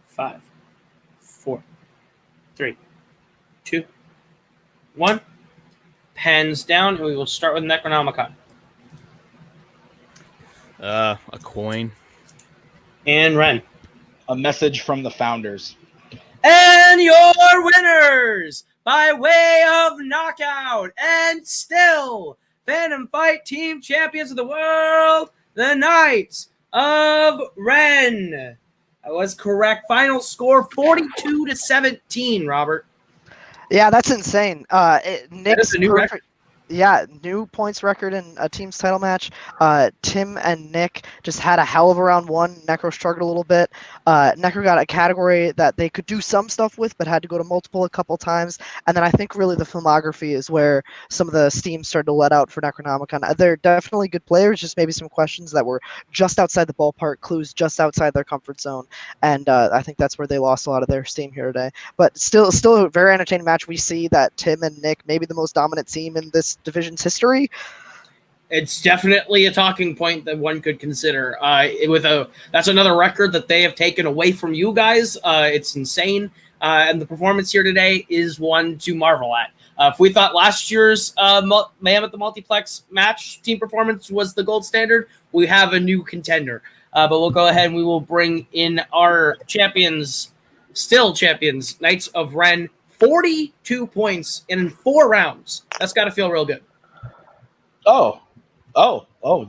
Five, 4, 3, 2, 1. Pens down, and we will start with Necronomicon. A coin. And Ren. A message from the founders. And your winners by way of knockout and still Fandom Fight Team Champions of the World, the Knights of Ren. That was correct. Final score 42-17, Robert. Yeah, that's insane. Nick's a new record. Yeah, new points record in a team's title match. Tim and Nick just had a hell of a round one. Necro struggled a little bit. Necro got a category that they could do some stuff with, but had to go to multiple a couple times. And then I think really the filmography is where some of the steam started to let out for Necronomicon. They're definitely good players, just maybe some questions that were just outside the ballpark, clues just outside their comfort zone. And I think that's where they lost a lot of their steam here today. But still a very entertaining match. We see that Tim and Nick, maybe the most dominant team in this division's history. It's definitely a talking point that one could consider. That's another record that they have taken away from you guys. It's insane, and the performance here today is one to marvel at. If we thought last year's MAYHEM at the Multiplex match team performance was the gold standard, we have a new contender. But we'll go ahead and we will bring in our champions, still champions, Knights of Ren. 42 points in 4 rounds. That's got to feel real good. Oh,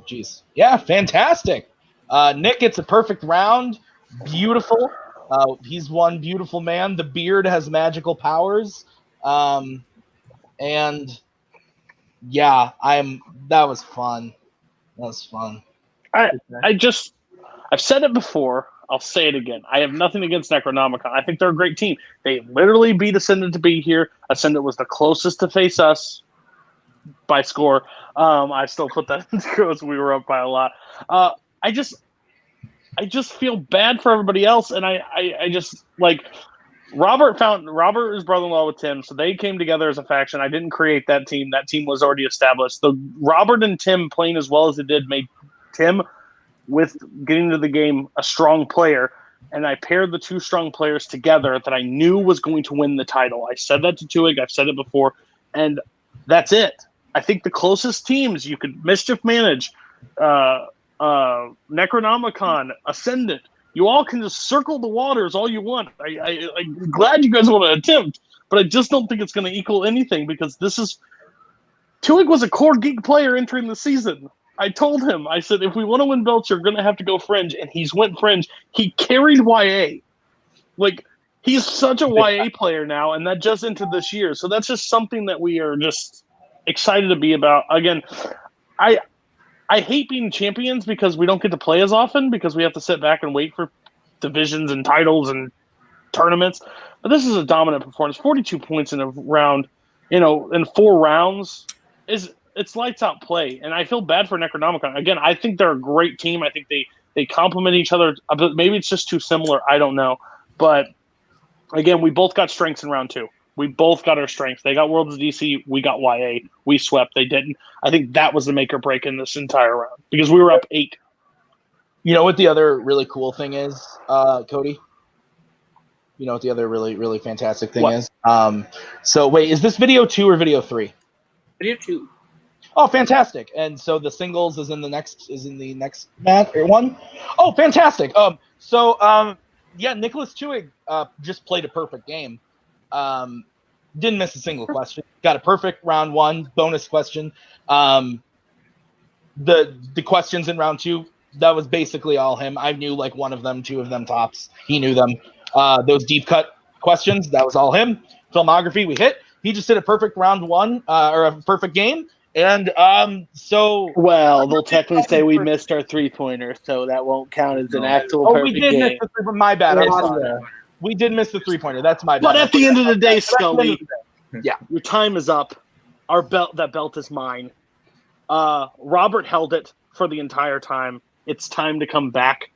geez. Yeah, fantastic. Nick gets a perfect round. Beautiful. He's one beautiful man. The beard has magical powers. And yeah, that was fun. I've said it before. I'll say it again. I have nothing against Necronomicon. I think they're a great team. They literally beat Ascendant to be here. Ascendant was the closest to face us by score. I still put that in because we were up by a lot. I just feel bad for everybody else, and I just like Robert is brother-in-law with Tim, so they came together as a faction. I didn't create that team. That team was already established. The Robert and Tim playing as well as they did made Tim, with getting to the game, a strong player, and I paired the two strong players together that I knew was going to win the title. I said that to TWOHIG. I've said it before, and that's it. I think the closest teams you could Mischief manage, Necronomicon, Ascendant, you all can just circle the waters all you want. I'm glad you guys want to attempt, but I just don't think it's going to equal anything because TWOHIG was a core geek player entering the season. I told him, I said, if we want to win belts, you're going to have to go fringe. And he's went fringe. He carried YA. Like, he's such a YA player now, and that just into this year. So that's just something that we are just excited to be about. Again, I hate being champions because we don't get to play as often because we have to sit back and wait for divisions and titles and tournaments. But this is a dominant performance. 42 points in a round, in 4 rounds it's lights out play, and I feel bad for Necronomicon. Again, I think they're a great team. I think they complement each other, but maybe it's just too similar. I don't know. But again, we both got strengths in round 2. We both got our strengths. They got Worlds of DC. We got YA. We swept. They didn't. I think that was the make or break in this entire round because we were up 8. You know what the other really cool thing is, Cody? what the other really, really fantastic thing What? is? So wait, is this video 2 or video 3? Video 2. Oh, fantastic! And so the singles is in the next match or one. Oh, fantastic! Yeah, Nicholas Twohig just played a perfect game. Didn't miss a single question. Got a perfect round 1 bonus question. The questions in round 2, that was basically all him. I knew like one of them, 2 of them tops. He knew them. Those deep cut questions, that was all him. Filmography, we hit. He just did a perfect round 1 or a perfect game. And well, they'll technically say we missed our 3-pointer, so that won't count as an actual perfect we did game. miss the 3-pointer. My bad. I'm sorry. We did miss the 3-pointer. That's my bad. But at the end of the day, Scully, yeah, your time is up. That belt is mine. Robert held it for the entire time. It's time to come back.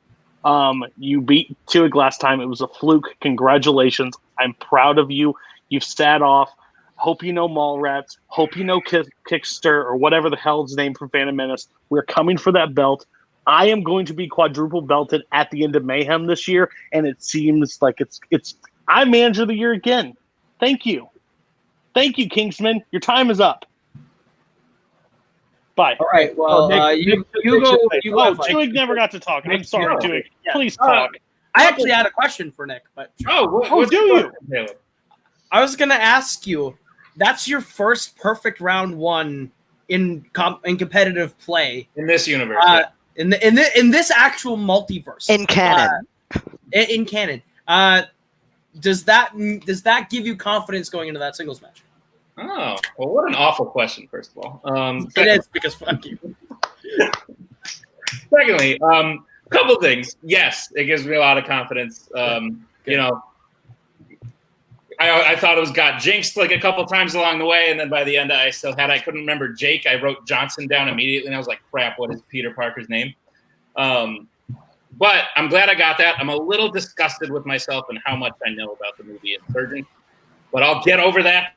You beat Twohig last time. It was a fluke. Congratulations. I'm proud of you. You've sat off. Hope you know Mallrats. Hope you know Kickster or whatever the hell his name from Phantom Menace. We're coming for that belt. I am going to be quadruple belted at the end of Mayhem this year, and it seems like it's. I'm manager of the year again. Thank you, Kingsman. Your time is up. Bye. All right. Well, you go. Twohig never got to talk. I'm sorry, Twohig. Yeah. Please talk. I actually had a question for Nick, but do you? I was gonna ask you. That's your first perfect round 1 in competitive play in this universe. In this actual multiverse in canon. In canon. Does that give you confidence going into that singles match? Oh, well, what an awful question, first of all. It is, because fuck you. Secondly, couple things. Yes, it gives me a lot of confidence. I thought it got jinxed like a couple times along the way, and then by the end I couldn't remember Jake. I wrote Johnson down immediately, and I was like, crap, what is Peter Parker's name? But I'm glad I got that. I'm a little disgusted with myself and how much I know about the movie Insurgent. But I'll get over that,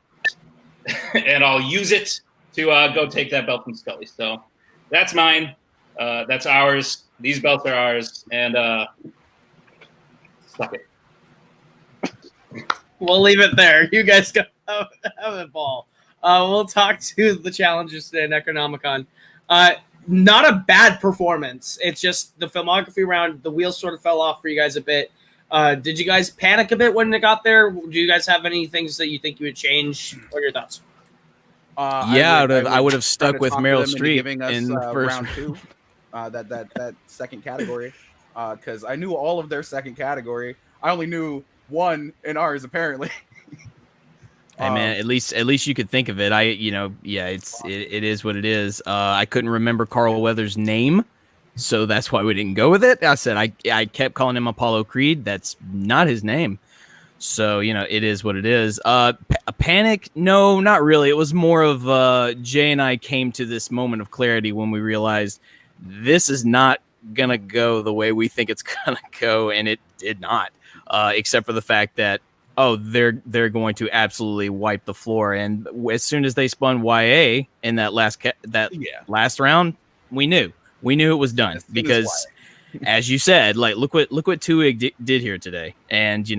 and I'll use it to go take that belt from Scully. So that's mine. That's ours. These belts are ours. And suck it. We'll leave it there. You guys go have a ball. We'll talk to the challengers today in Necronomicon. Not a bad performance. It's just the filmography round, the wheels sort of fell off for you guys a bit. Did you guys panic a bit when it got there? Do you guys have any things that you think you would change? What are your thoughts? I would have stuck with Meryl Streep in the first round 2. That second category, because I knew all of their second category. I only knew one in ours, apparently. Hey man, at least you could think of it. It is what it is. I couldn't remember Carl Weathers' name, so that's why we didn't go with it. I said I kept calling him Apollo Creed. That's not his name. So it is what it is. A panic? No, not really. It was more of Jay and I came to this moment of clarity when we realized this is not gonna go the way we think it's gonna go, and it did not. Except for the fact that they're going to absolutely wipe the floor, and as soon as they spun YA in that last round, we knew it was done, because as you said, like look what Twohig did here today, and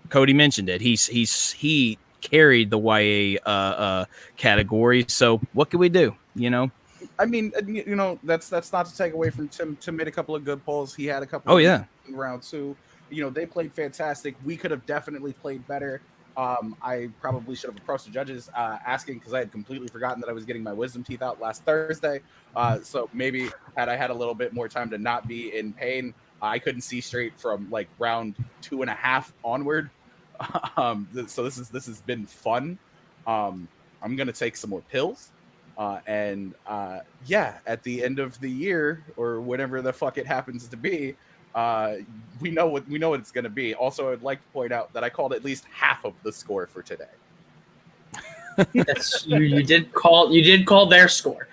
Cody mentioned it. He carried the YA category, so what can we do? I mean, that's not to take away from Tim. Tim made a couple of good polls. He had a couple. In round 2. They played fantastic. We could have definitely played better. I probably should have approached the judges asking, because I had completely forgotten that I was getting my wisdom teeth out last Thursday. So maybe had I had a little bit more time to not be in pain, I couldn't see straight from like round 2.5 onward. So this has been fun. I'm gonna take some more pills. At the end of the year or whatever the fuck it happens to be, we know what it's going to be. Also, I'd like to point out that I called at least half of the score for today. You did call their score.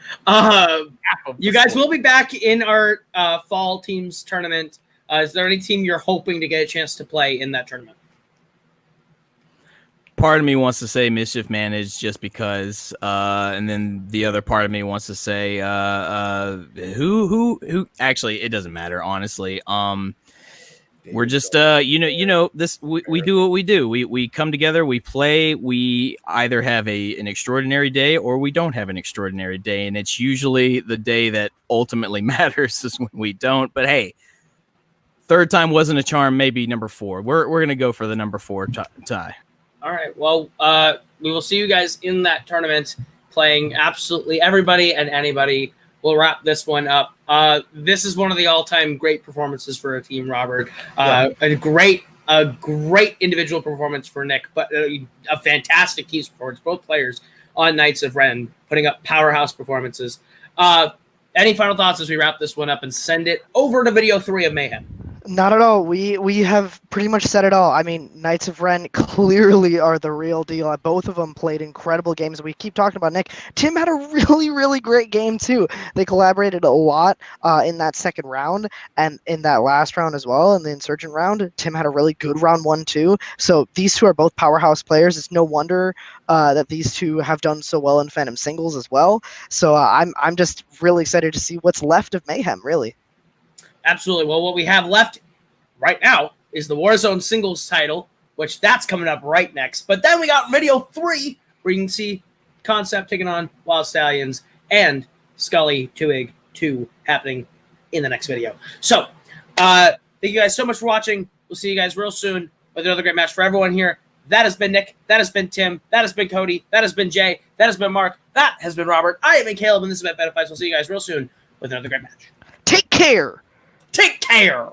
You guys will be back in our fall teams tournament. Is there any team you're hoping to get a chance to play in that tournament? Part of me wants to say Mischief Managed just because, and then the other part of me wants to say who. Actually, it doesn't matter, honestly. We're just this we do what we do. We come together, we play, we either have an extraordinary day or we don't have an extraordinary day, and it's usually the day that ultimately matters is when we don't. But hey, third time wasn't a charm, maybe number 4. We're gonna go for the number 4 tie. All right. Well, we will see you guys in that tournament playing absolutely everybody and anybody. We'll wrap this one up. This is one of the all-time great performances for a team, Robert. A great individual performance for Nick, but a fantastic team performance. Both players on Knights of Ren putting up powerhouse performances. Any final thoughts as we wrap this one up and send it over to video 3 of Mayhem? Not at all. We have pretty much said it all. I mean, Knights of Ren clearly are the real deal. Both of them played incredible games. We keep talking about Nick. Tim had a really, really great game, too. They collaborated a lot in that second round and in that last round as well, in the Insurgent round. Tim had a really good round 1, too. So these two are both powerhouse players. It's no wonder that these two have done so well in Fandom singles as well. So I'm just really excited to see what's left of Mayhem, really. Absolutely. Well, what we have left right now is the Warzone singles title, which that's coming up right next. But then we got video 3, where you can see Concept taking on Wild Stallions and Scully TWOHIG 2 happening in the next video. So, thank you guys so much for watching. We'll see you guys real soon with another great match for everyone here. That has been Nick. That has been Tim. That has been Cody. That has been Jay. That has been Mark. That has been Robert. I have been Caleb, and this is my Fights. We'll see you guys real soon with another great match. Take care. Take care.